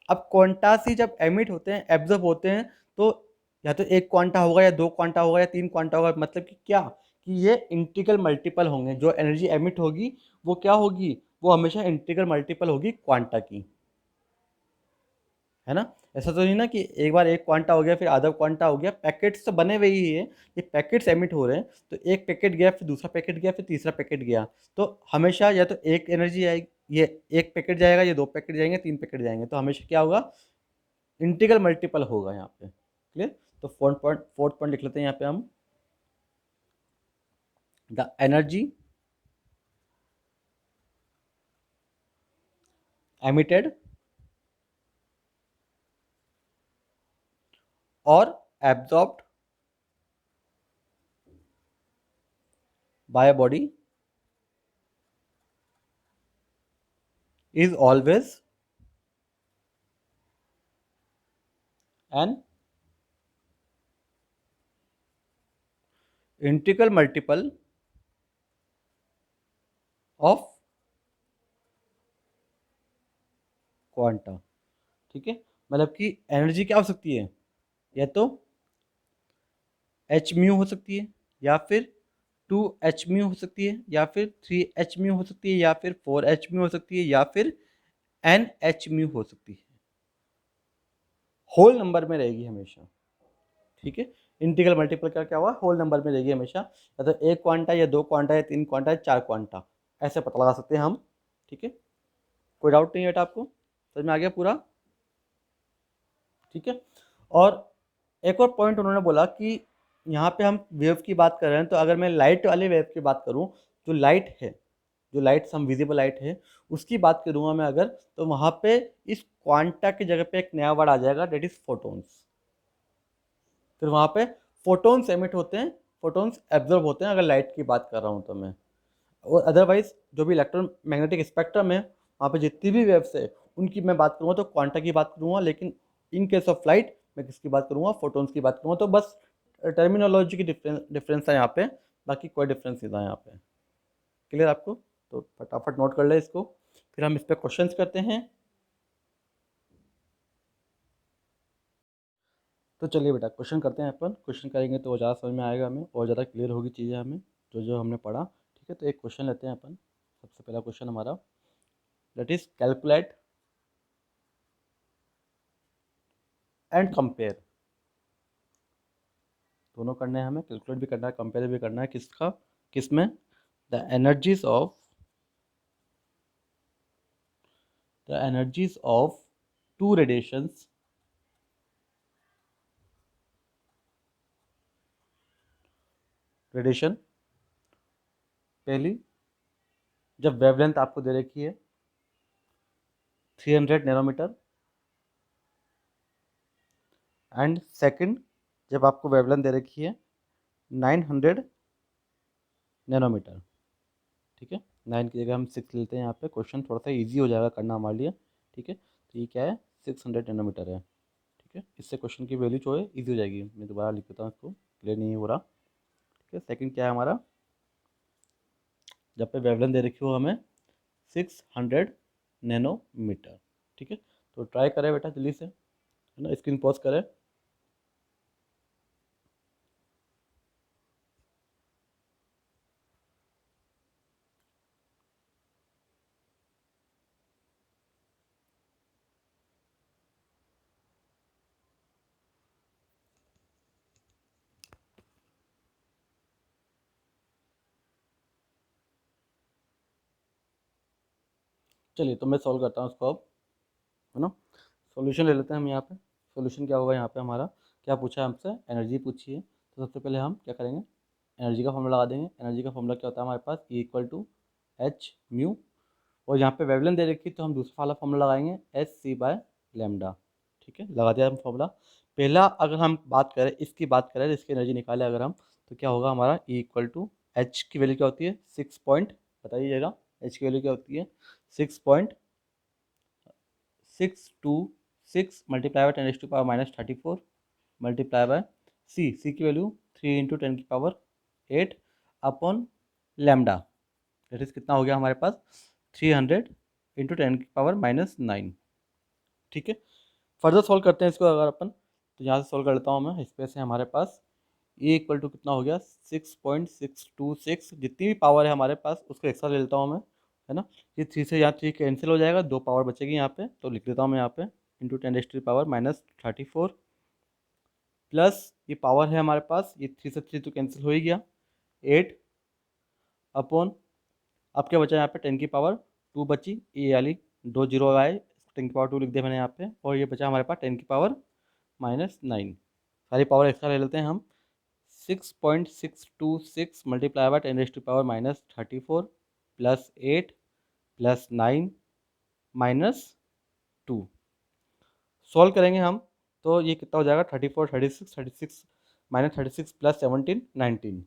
अब क्वांटास ही जब एमिट होते हैं, एब्जॉर्ब होते हैं, तो या तो एक क्वांटा होगा, या दो क्वांटा होगा, या तीन क्वांटा होगा। मतलब कि क्या, कि ये इंटीग्रल मल्टीपल होंगे। जो एनर्जी एमिट होगी वो क्या होगी, वो हमेशा इंटीग्रल मल्टीपल होगी क्वांटा की, है ना। ऐसा तो नहीं ना कि एक बार एक क्वांटा हो गया फिर आधा क्वांटा हो गया। पैकेट्स तो बने हुए ही है, ये पैकेट्स एमिट हो रहे हैं, तो एक पैकेट गया, फिर दूसरा पैकेट गया, फिर तीसरा पैकेट गया। तो हमेशा या तो एक एनर्जी आएगी, ये एक पैकेट जाएगा, ये दो पैकेट जाएंगे, तीन पैकेट जाएंगे, तो हमेशा क्या होगा, इंटीग्रल मल्टीपल होगा यहाँ पे। क्लियर। तो फोर्थ पॉइंट लिख लेते हैं यहाँ पे हम, द एनर्जी एमिटेड और absorbed by body is always an integral multiple of quanta. ठीक है, मतलब कि एनर्जी क्या हो सकती है, या तो एच म्यू हो सकती है, या फिर 2h म्यू हो सकती है, या फिर 3h म्यू हो सकती है, या फिर 4h म्यू हो सकती है, या फिर NH म्यू हो सकती है। होल नंबर में रहेगी हमेशा। ठीक है, इंटीग्रल मल्टीपल का क्या हुआ, होल नंबर में रहेगी हमेशा, या तो एक क्वांटा, या दो क्वांटा, या तीन क्वांटा, या चार क्वांटा, ऐसे पता लगा सकते हैं हम। ठीक है, कोई डाउट नहीं है बेटा आपको, समझ में आ गया पूरा। ठीक है, और एक और पॉइंट उन्होंने बोला कि यहाँ पे हम वेव की बात कर रहे हैं, तो अगर मैं लाइट वाले वेव की बात करूँ, जो लाइट है, जो लाइट हम विजिबल लाइट है उसकी बात करूँगा मैं अगर, तो वहाँ पे इस क्वांटा की जगह पे एक नया वर्ड आ जाएगा, डेट इज फोटोन्स। फिर वहाँ पे फोटोन्स एमिट होते हैं, फोटोन्स एब्जॉर्ब होते हैं, अगर लाइट की बात कर रहा हूँ तो मैं। और अदरवाइज जो भी इलेक्ट्रोमैग्नेटिक स्पेक्ट्रम है, वहाँ पे जितनी भी वेव्स है उनकी मैं बात करूँगा तो क्वांटा की बात करूँगा, लेकिन इन केस ऑफ लाइट मैं किसकी बात करूँगा, फोटोन्स की बात करूँगा। तो बस टर्मिनोलॉजी की डिफरेंस है यहाँ पे, बाकी कोई डिफरेंस नहीं था यहाँ पे। क्लियर आपको, तो फटाफट नोट कर ले इसको, फिर हम इस पर क्वेश्चन करते हैं। तो चलिए बेटा क्वेश्चन करते हैं अपन, क्वेश्चन करेंगे तो ज़्यादा समझ में आएगा हमें, और ज़्यादा क्लियर होगी चीज़ें हमें, जो जो हमने पढ़ा। ठीक है, तो एक क्वेश्चन लेते हैं अपन। सबसे पहला क्वेश्चन हमारा, that is calculate and compare. दोनों करने हैं हमें, कैलकुलेट भी करना है, कंपेयर भी करना है। किसका, किसमें, the energies of two radiations radiation. पहली, जब वेवलेंथ आपको दे रखी है 300 नैनोमीटर, एंड सेकंड, जब आपको वेवलेंथ दे रखी है 900 नैनोमीटर। ठीक है, 9 की जगह हम 6 लेते हैं यहाँ पे, क्वेश्चन थोड़ा सा इजी हो जाएगा करना हमारे लिए। ठीक है, तो ये क्या है, 600 नैनोमीटर है। ठीक है, इससे क्वेश्चन की वैल्यू जो है ईजी हो जाएगी। मैं दोबारा लिख देता हूँ इसको, क्लियर नहीं हो रहा। ठीक है, सेकंड क्या है हमारा, जब पे वेवलेंथ दे रखी हो हमें 600 नैनोमीटर। ठीक है, तो ट्राई करें बेटा जल्दी से, है ना, स्क्रीन पॉज करें। चलिए तो मैं सॉल्व करता हूँ उसको अब, है ना। सॉल्यूशन ले लेते हैं हम यहाँ पे। सॉल्यूशन क्या होगा यहाँ पे हमारा, क्या पूछा है हमसे, एनर्जी पूछी है। तो सबसे पहले हम क्या करेंगे, एनर्जी का फॉर्मूला लगा देंगे। एनर्जी का फॉर्मूला क्या होता है हमारे पास, E equal to h mu, और यहाँ पे वेवलेंथ दे रखी तो हम दूसरा वाला फॉर्मूला लगाएंगे एच सी बाय लेमडा। ठीक है, लगा दिया हम फॉर्मूला। पहला अगर हम बात करें, इसकी बात करें, इसकी एनर्जी निकाले अगर हम, तो क्या होगा हमारा, ई इक्वल टू एच की वैल्यू क्या होती है, 6 पॉइंट, बताइएगा एच की वैल्यू क्या होती है, 6.626 मल्टीप्लाई बाय 10⁻⁻34 मल्टीप्लाई बाय सी की value 3 × 10⁻8 upon lambda, that is कितना हो गया हमारे पास, 300 × 10⁻⁹। ठीक है, फर्दर सॉल्व करते हैं इसको अगर अपन, तो यहाँ से सॉल्व कर लेता हूँ मैं। इस पे से हमारे पास ए इक्वल टू कितना हो गया, 6.626, जितनी भी पावर है हमारे पास उसको एक्स्ट्रा ले लेता हूँ मैं, है ना। ये 3 से यहाँ 3 कैंसिल हो जाएगा, 2 पावर बचेगी यहाँ पे, तो लिख देता हूँ मैं यहाँ पे इंटू 10⁻⁻34 प्लस ये पावर है हमारे पास, ये 3 से 3 तो कैंसिल हो ही गया, 8 अपॉन, अब क्या बचा यहाँ पे, 10⁻2 बची, ये वाली 2 जीरो आए, 10⁻2 लिख दिया मैंने यहाँ पे, और ये बचा हमारे पास 10⁻⁹ सारी पावर एक्स्ट्रा ले लेते हैं हम। 6.626 multiply by 10⁻⁻34 plus 8 plus 9 minus 2, solve करेंगे हम तो ये कितना हो जाएगा, 34 36 माइनस 36 प्लस 17 19,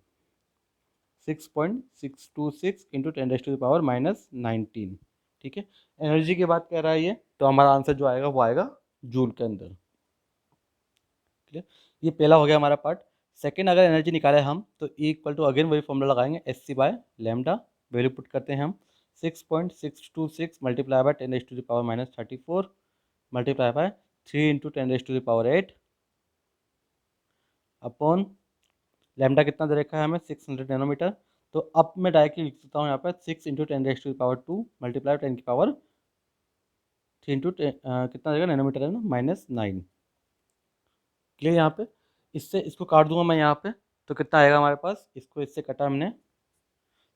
6.626 इंटू 10⁻⁻19। ठीक है, एनर्जी की बात कर रहा है ये, तो हमारा आंसर जो आएगा वो आएगा जूल के अंदर। क्लियर, ये पहला हो गया हमारा पार्ट। सेकंड, अगर एनर्जी निकाले हम तो ई इक्वल टू अगेन वही फॉर्मूला लगाएंगे, h c by lambda, value put करते हैं हम, 6.626 multiply by 10⁻⁻34 multiply by 3 × 10⁻8 upon lambda कितना दे रखा है हमें, 600 नैनोमीटर। तो अब मैं डायरेक्टली लिख सकता हूँ यहाँ पर 6 × 10⁻2 मल्टीप्लाई 10⁻3 कितना देगा, नैनोमीटर है ना, -9। क्लियर यहाँ पे, इससे इसको काट दूंगा मैं यहाँ पे, तो कितना आएगा हमारे पास, इसको इससे कटा हमने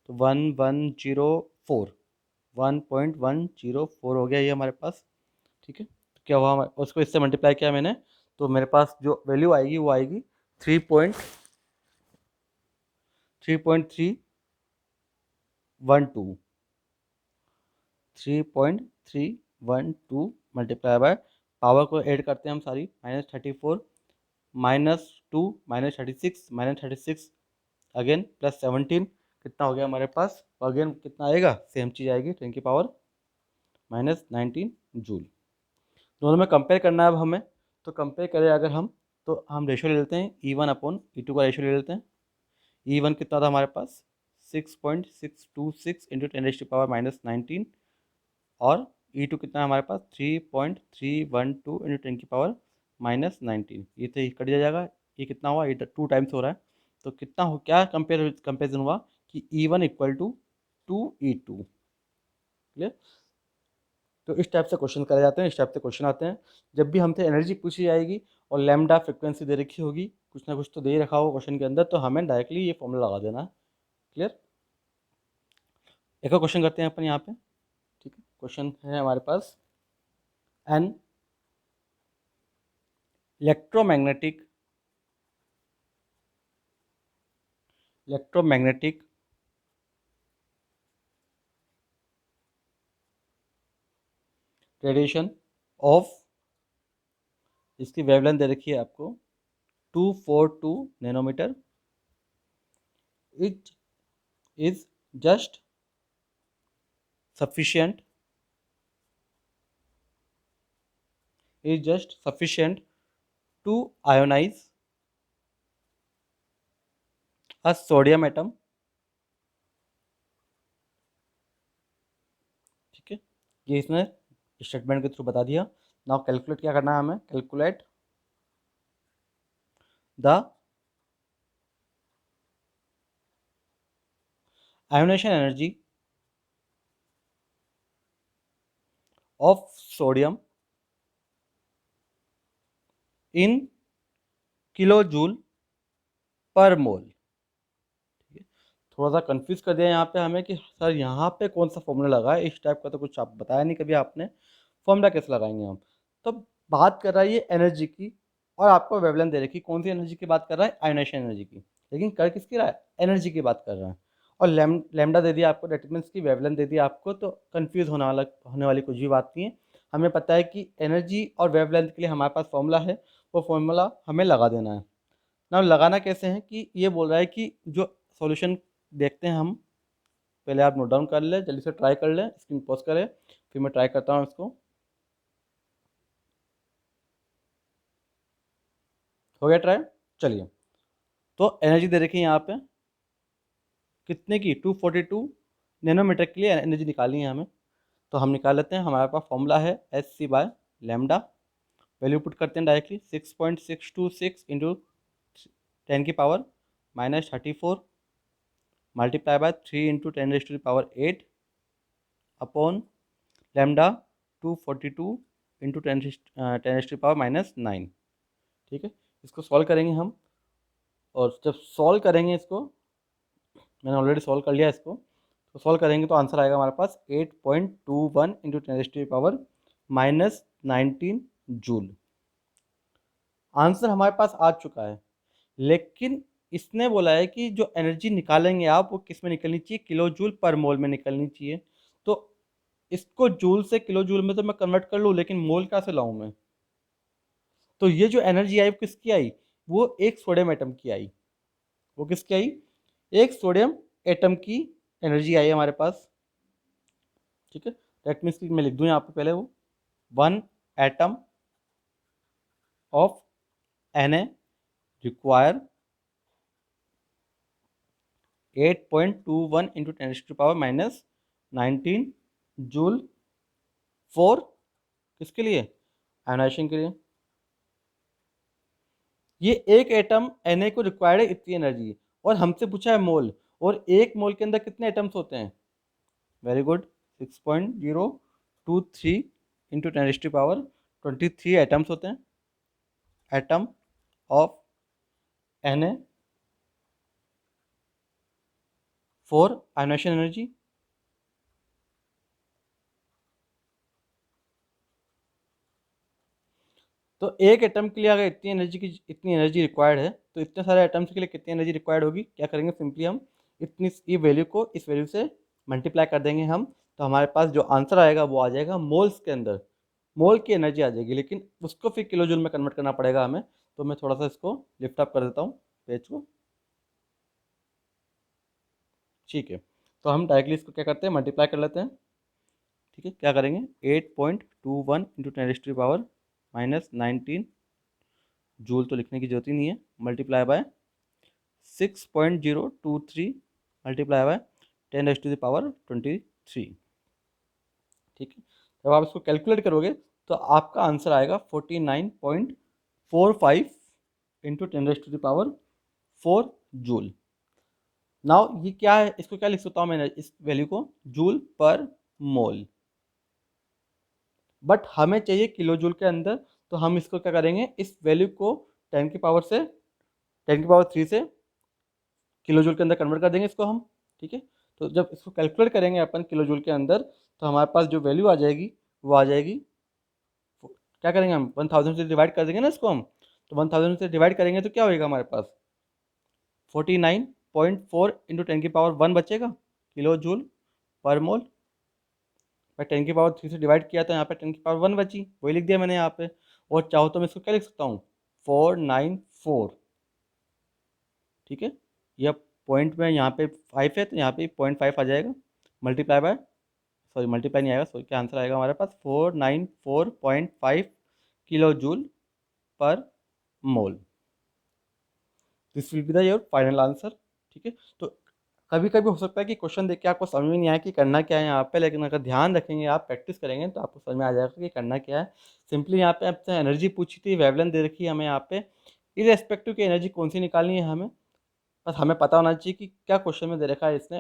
तो 1.104 हो गया ये हमारे पास। ठीक है, तो क्या हुआ हमारे, उसको इससे मल्टीप्लाई किया मैंने, तो मेरे पास जो वैल्यू आएगी वो आएगी 3.312 3.312 मल्टीप्लाई बाय, पावर को ऐड करते हैं हम सारी, -34 -2 -36 -36 अगेन प्लस 17, कितना हो गया हमारे पास, अगेन कितना आएगा, सेम चीज़ आएगी, 10⁻⁻19 जूल। दोनों में कंपेयर करना है अब हमें, तो कंपेयर करें अगर हम, तो हम रेशियो ले लेते हैं, E1/E2 का रेशियो ले लेते हैं। E1 कितना था हमारे पास, 6.626 इंटू 10⁻⁻19, और E2 कितना है हमारे पास, 3.312 इंटू 10⁻⁻19। ये तो कट जाएगा, ये कितना हुआ, ये 2 टाइम्स हो रहा है, तो कितना हो, क्या कंपेरिजन हुआ कि E1 equal to 2E2। Clear, तो इस टाइप से क्वेश्चन करे जाते हैं, इस टाइप से क्वेश्चन आते हैं। जब भी हमसे एनर्जी पूछी जाएगी और लैम्डा फ्रिक्वेंसी दे रखी होगी, कुछ ना कुछ तो दे ही रखा होगा क्वेश्चन के अंदर, तो हमें डायरेक्टली ये फॉर्मूला लगा देना है। क्लियर, एक और क्वेश्चन करते हैं अपन यहाँ पे। ठीक है, क्वेश्चन है हमारे पास, एन इलेक्ट्रोमैग्नेटिक रेडिएशन ऑफ, इसकी वेवलेंथ दे रखी है आपको 242 nanometre, it is just sufficient to ionize a sodium atom। ठीक है, ये इसने स्टेटमेंट के थ्रू बता दिया। नाउ कैलकुलेट क्या करना है हमें, calculate the ionisation energy of sodium in kilo joule per mole. ठीक है, थोड़ा सा कंफ्यूज कर दिया यहाँ पे हमें कि सर यहाँ पे कौन सा फॉर्मूला लगा है, इस टाइप का तो कुछ आप बताया नहीं कभी आपने, फॉर्मूला कैसे लगाएंगे हम। तो बात कर रहा है ये एनर्जी की, और आपको वेवलेंथ दे रखी, कौन सी एनर्जी की बात कर रहा है, आयोनाइजेशन एनर्जी की, लेकिन कर किसकी रहा है, एनर्जी की बात कर रहा है। और लैम्डा दे दिया आपको, दैट मीन्स की वेवलेंथ दे दिया आपको, तो कंफ्यूज होने वाली कुछ भी बात नहीं है। हमें पता है कि एनर्जी और वेवलेंथ के लिए हमारे पास फॉर्मूला है, वो फॉर्मूला हमें लगा देना है ना। लगाना कैसे है कि ये बोल रहा है कि जो सॉल्यूशन देखते हैं हम, पहले आप नोट डाउन कर ले, जल्दी से ट्राई कर ले, स्क्रीन पॉज करें, फिर मैं ट्राई करता हूँ इसको। हो गया ट्राई, चलिए। तो एनर्जी दे रखी है यहाँ पे कितने की, 242 नैनोमीटर के लिए एनर्जी निकालनी है हमें। तो हम निकाल लेते हैं, हमारे पास फॉर्मूला है h c by lambda, value put करते हैं directly, 6.626 into 10⁻⁻34 multiply by 3 into 10⁻8 upon lambda 242 into 10⁻�9। ठीक है, इसको सॉल्व करेंगे हम, और जब सॉल्व करेंगे इसको, मैंने ऑलरेडी सॉल्व कर लिया इसको, तो सॉल्व करेंगे तो आंसर आएगा हमारे पास 8.21 इंटू 10⁻⁻19 जूल। आंसर हमारे पास आ चुका है, लेकिन इसने बोला है कि जो एनर्जी निकालेंगे आप, वो किस में निकलनी चाहिए, किलो जूल पर मोल में निकलनी चाहिए। तो इसको जूल से किलो जूल में तो मैं कन्वर्ट कर लूँ, लेकिन मोल कहाँ से लाऊं मैं। तो ये जो एनर्जी आई वो किसकी आई, वो एक सोडियम एटम की आई। वो किसकी आई, एक सोडियम एटम की एनर्जी आई हमारे पास। ठीक है, दैट मीन्स मैं लिख दूं यहाँ पे पहले, वो 1 atom of Na require 8.21 into 10⁻⁻19 joule for, किसके लिए, आयोनाइजेशन के लिए। ये एक एटम Na को रिक्वायर्ड है इतनी एनर्जी, और हमसे पूछा है मोल, और एक मोल के अंदर कितने एटम्स होते हैं, वेरी गुड, 6.023 इंटू 10⁻23 एटम्स होते हैं, atom of Na for ionisation energy. तो एक एटम के लिए अगर इतनी एनर्जी रिक्वायर्ड है, तो इतने सारे एटम्स के लिए कितनी एनर्जी रिक्वायर्ड होगी, क्या करेंगे, सिंपली हम इतनी ये वैल्यू को इस वैल्यू से मल्टीप्लाई कर देंगे हम, तो हमारे पास जो आंसर आएगा वो आ जाएगा मोल्स के अंदर, मोल की एनर्जी आ जाएगी, लेकिन उसको फिर किलो जूल में कन्वर्ट करना पड़ेगा हमें। तो मैं थोड़ा सा इसको लिफ्ट अप कर देता हूँ पेज को। ठीक है, तो हम डायरेक्टली इसको क्या करते हैं, मल्टीप्लाई कर लेते हैं। ठीक है, क्या करेंगे, 8.21 इंटू 10⁻⁻19 जूल तो लिखने की जरूरत ही नहीं है, मल्टीप्लाई बाय 6.023 मल्टीप्लाई बाय 10⁻23। ठीक है, जब आप इसको कैलकुलेट करोगे तो आपका आंसर आएगा 49.45 इंटू 10⁻⁴ जूल। नाउ ये क्या है, इसको क्या लिख सकता हूँ मैं, इस वैल्यू को जूल पर मोल, बट हमें चाहिए किलो जूल के अंदर। तो हम इसको क्या करेंगे, इस वैल्यू को 10⁻3 से किलो जूल के अंदर कन्वर्ट कर देंगे इसको हम। ठीक है, तो जब इसको कैलकुलेट करेंगे अपन किलो जूल के अंदर, तो हमारे पास जो वैल्यू आ जाएगी वो आ जाएगी, क्या करेंगे हम 1000 से डिवाइड कर देंगे ना इसको हम, तो 1000 से डिवाइड करेंगे तो क्या होएगा हमारे पास 49.4 इंटू 10⁻1 बचेगा किलो जूल पर मोल। मैं 10⁻3 से डिवाइड किया तो यहाँ पे 10⁻1 बची, वही लिख दिया मैंने यहाँ पे। और चाहो तो मैं इसको क्या लिख सकता हूँ, 494। ठीक है, यह पॉइंट में यहाँ पे 5 है, तो यहाँ पे 0.5 आ जाएगा, मल्टीप्लाई बाय, सॉरी मल्टीप्लाई नहीं आएगा, सॉरी, क्या आंसर आएगा हमारे पास 494.5 kilo joule per mole. This will be the your final answer. ठीक है, तो कभी कभी हो सकता है कि क्वेश्चन देख के आपको समझ में नहीं आया कि करना क्या है यहाँ पे, लेकिन अगर ध्यान रखेंगे आप, प्रैक्टिस करेंगे, तो आपको समझ में आ जाएगा कि करना क्या है। सिंपली यहाँ पे आपसे एनर्जी पूछी थी, वेवलेंथ दे रखी है हमें यहाँ पे, इरेस्पेक्टिव की एनर्जी कौन सी निकालनी है हमें, बस हमें पता होना चाहिए कि क्या क्वेश्चन में दे रखा है इसने,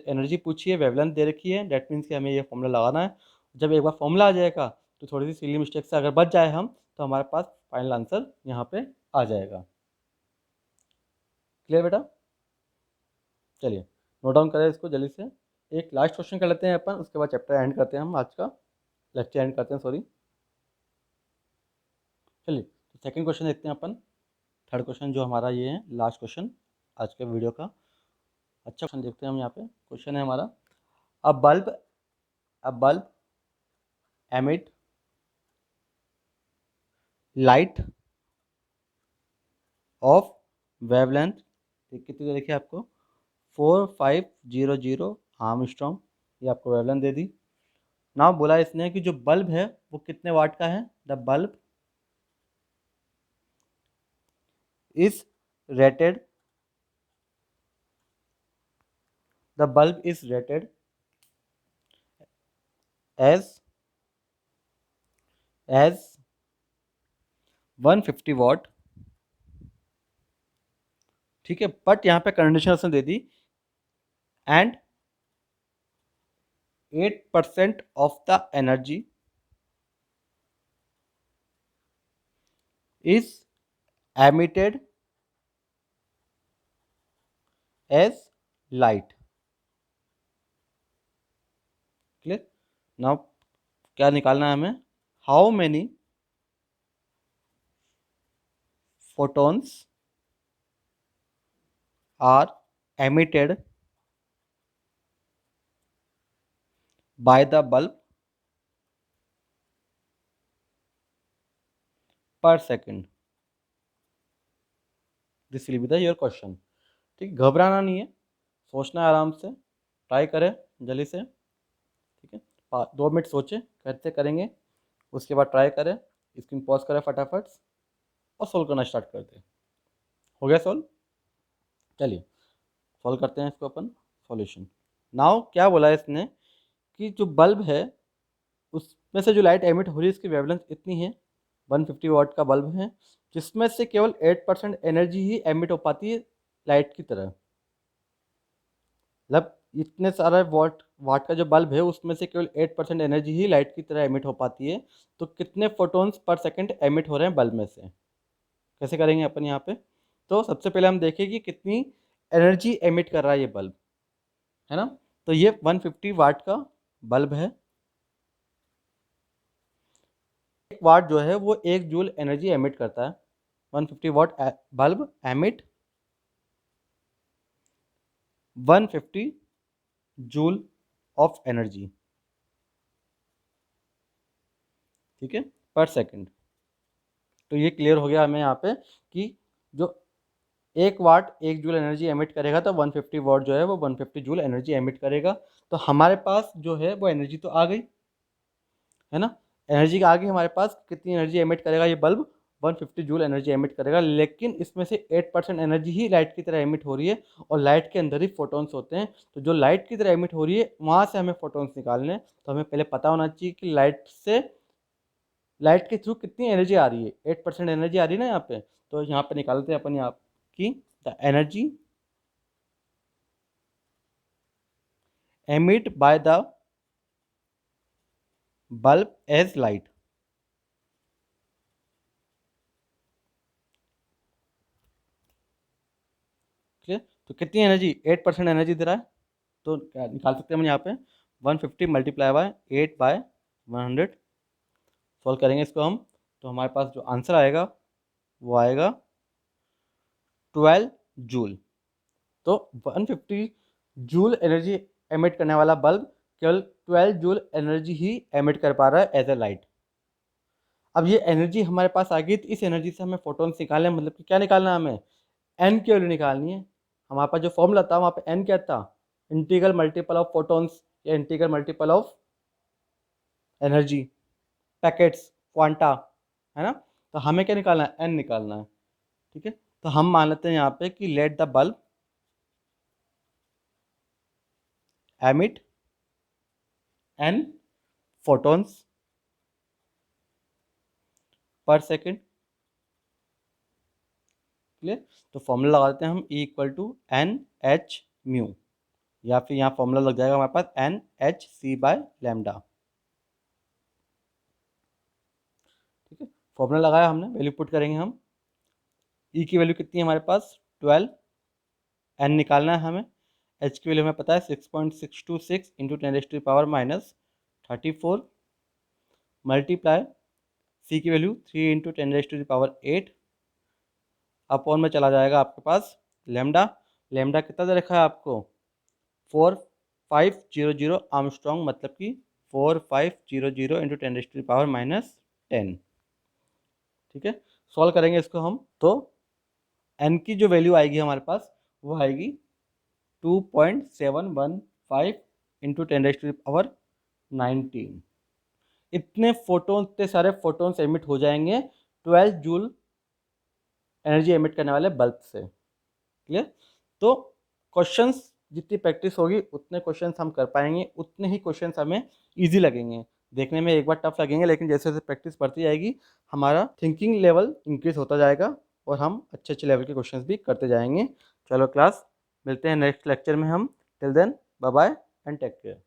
एनर्जी पूछी है, वेवलेंथ दे रखी है, डेट मीन्स कि हमें ये फॉर्मूला लगाना है। जब एक बार फॉर्मूला आ जाएगा तो थोड़ी सी सिली मिस्टेक से अगर बच जाए हम, तो हमारे पास फाइनल आंसर यहाँ पे आ जाएगा। क्लियर बेटा, चलिए नोट डाउन करें इसको जल्दी से। एक लास्ट क्वेश्चन कर लेते हैं अपन, उसके बाद चैप्टर एंड करते हैं, हम आज का लेक्चर एंड करते हैं, सॉरी। चलिए तो सेकंड क्वेश्चन देखते हैं अपन। थर्ड क्वेश्चन जो हमारा ये है लास्ट क्वेश्चन आज के वीडियो का। अच्छा क्वेश्चन देखते हैं हम यहाँ पे। क्वेश्चन है हमारा, अ bulb emit light of wavelength, कितनी देखिए आपको 4500 आर्मस्ट्रॉन्ग, ये आपको वेवलेंथ दे दी। नाउ बोला इसने कि जो बल्ब है वो कितने वाट का है। The bulb is rated the bulb is rated as 150 watt, ठीक है। बट यहाँ पे कंडीशन उसने दे दी, and 8% of the energy is emitted as light. Clear. Now क्या निकालना है हमें, how many photons are emitted by the bulb per second, this will be the your question। ठीक, घबराना नहीं है, सोचना है आराम से, ट्राई करें जल्दी से, ठीक है। 2 मिनट सोचें कैसे करेंगे, उसके बाद ट्राई करें, स्क्रीन पॉज करें फटाफट और सोल्व करना स्टार्ट कर दें। हो गया सोल्व। चलिए सॉल्व करते हैं इसको अपन। सॉल्यूशन, नाउ क्या बोला है इसने कि जो बल्ब है उसमें से जो लाइट एमिट हो रही है इसकी वेवलेंथ इतनी है, 150 वाट का बल्ब है, जिसमें से केवल 8% एनर्जी ही एमिट हो पाती है लाइट की तरह। मतलब इतने सारा वाट वाट का जो बल्ब है उसमें से केवल 8% एनर्जी ही लाइट की तरह एमिट हो पाती है। तो कितने फोटोन्स पर सेकंड एमिट हो रहे हैं बल्ब में से, कैसे करेंगे अपन यहाँ पे। तो सबसे पहले हम देखें कि कितनी एनर्जी एमिट कर रहा है ये बल्ब, है ना। तो ये 150 वाट का बल्ब है। 1 वाट जो है वो 1 जूल एनर्जी एमिट करता है। 150 watt bulb emit 150 joule of energy, ठीक है, पर सेकंड। तो ये क्लियर हो गया हमें यहाँ पे कि जो 1 वाट 1 जूल एनर्जी एमिट करेगा तो 150 वाट जो है वो 150 जूल एनर्जी एमिट करेगा। तो हमारे पास जो है वो एनर्जी तो आ गई, है ना। एनर्जी आ गई हमारे पास, कितनी एनर्जी एमिट करेगा ये बल्ब, 150 जूल एनर्जी एमिट करेगा। लेकिन इसमें से 8% एनर्जी ही लाइट की तरह एमिट हो रही है, और लाइट के अंदर ही फोटॉन्स होते हैं। तो जो लाइट की तरह एमिट हो रही है वहाँ से हमें फोटॉन्स निकालने हैं। तो हमें पहले पता होना चाहिए कि लाइट के थ्रू कितनी एनर्जी आ रही है। 8% एनर्जी आ रही है ना यहाँ पे, तो यहाँ पे निकालते हैं अपन यहाँ की the energy emit by the bulb as light. ठीक है, तो कितनी एनर्जी, 8% एनर्जी दे रहा है। तो क्या निकाल सकते हैं हम यहाँ पे, 150 मल्टीप्लाई बाय 8/100। सॉल्व करेंगे इसको हम, तो हमारे पास जो आंसर आएगा वो आएगा 12 जूल। तो 150 जूल एनर्जी एमिट करने वाला बल्ब केवल 12 जूल एनर्जी ही एमिट कर पा रहा है एज ए लाइट। अब ये एनर्जी हमारे पास आ गई, तो इस एनर्जी से हमें फोटोन्स निकालने, मतलब कि क्या निकालना है हमें, एन की वैल्यू निकालनी है। हमारे पास जो फॉर्मूला था वहाँ पे एन क्या था, इंटीग्रल मल्टीपल ऑफ फोटोन्स या integral multiple of energy, packets, quanta, है ना। तो हमें क्या निकालना है, एन निकालना है, ठीक है। तो हम मान लेते हैं यहाँ पे कि let the bulb emit n photons per second. Clear. तो फॉर्मूला लगा देते हैं हम, E equal to n h mu, या फिर यहाँ फॉर्मूला लग जाएगा हमारे पास n h c by lambda. ठीक है, फॉर्मूला लगाया हमने, वैल्यू पुट करेंगे हम। E की वैल्यू कितनी है हमारे पास 12, एन निकालना है हमें, एच की वैल्यू हमें पता है 6.626 इंटू 10⁻⁻34 मल्टीप्लाई सी की वैल्यू 3 इंटू 10⁸8 अपॉन में चला जाएगा आपके पास लेमडा। लेमडा कितना दे रखा है आपको 4500 आर्मस्ट्रॉन्ग, मतलब कि 4500 इंटू 10⁻⁻10। ठीक है, सॉल्व करेंगे इसको हम तो एन की जो वैल्यू आएगी हमारे पास वो आएगी 2.715 इंटू 10⁻19। इतने फोटोन, इतने सारे फोटोन्स एमिट हो जाएंगे 12 जूल एनर्जी एमिट करने वाले बल्ब से। क्लियर? तो क्वेश्चंस जितनी प्रैक्टिस होगी उतने क्वेश्चंस हम कर पाएंगे, उतने ही क्वेश्चंस हमें इजी लगेंगे। देखने में एक बार टफ लगेंगे, लेकिन जैसे जैसे प्रैक्टिस बढ़ती जाएगी हमारा थिंकिंग लेवल इंक्रीज होता जाएगा और हम अच्छे अच्छे लेवल के क्वेश्चंस भी करते जाएंगे। चलो क्लास, मिलते हैं नेक्स्ट लेक्चर में हम। Till then bye bye and take care.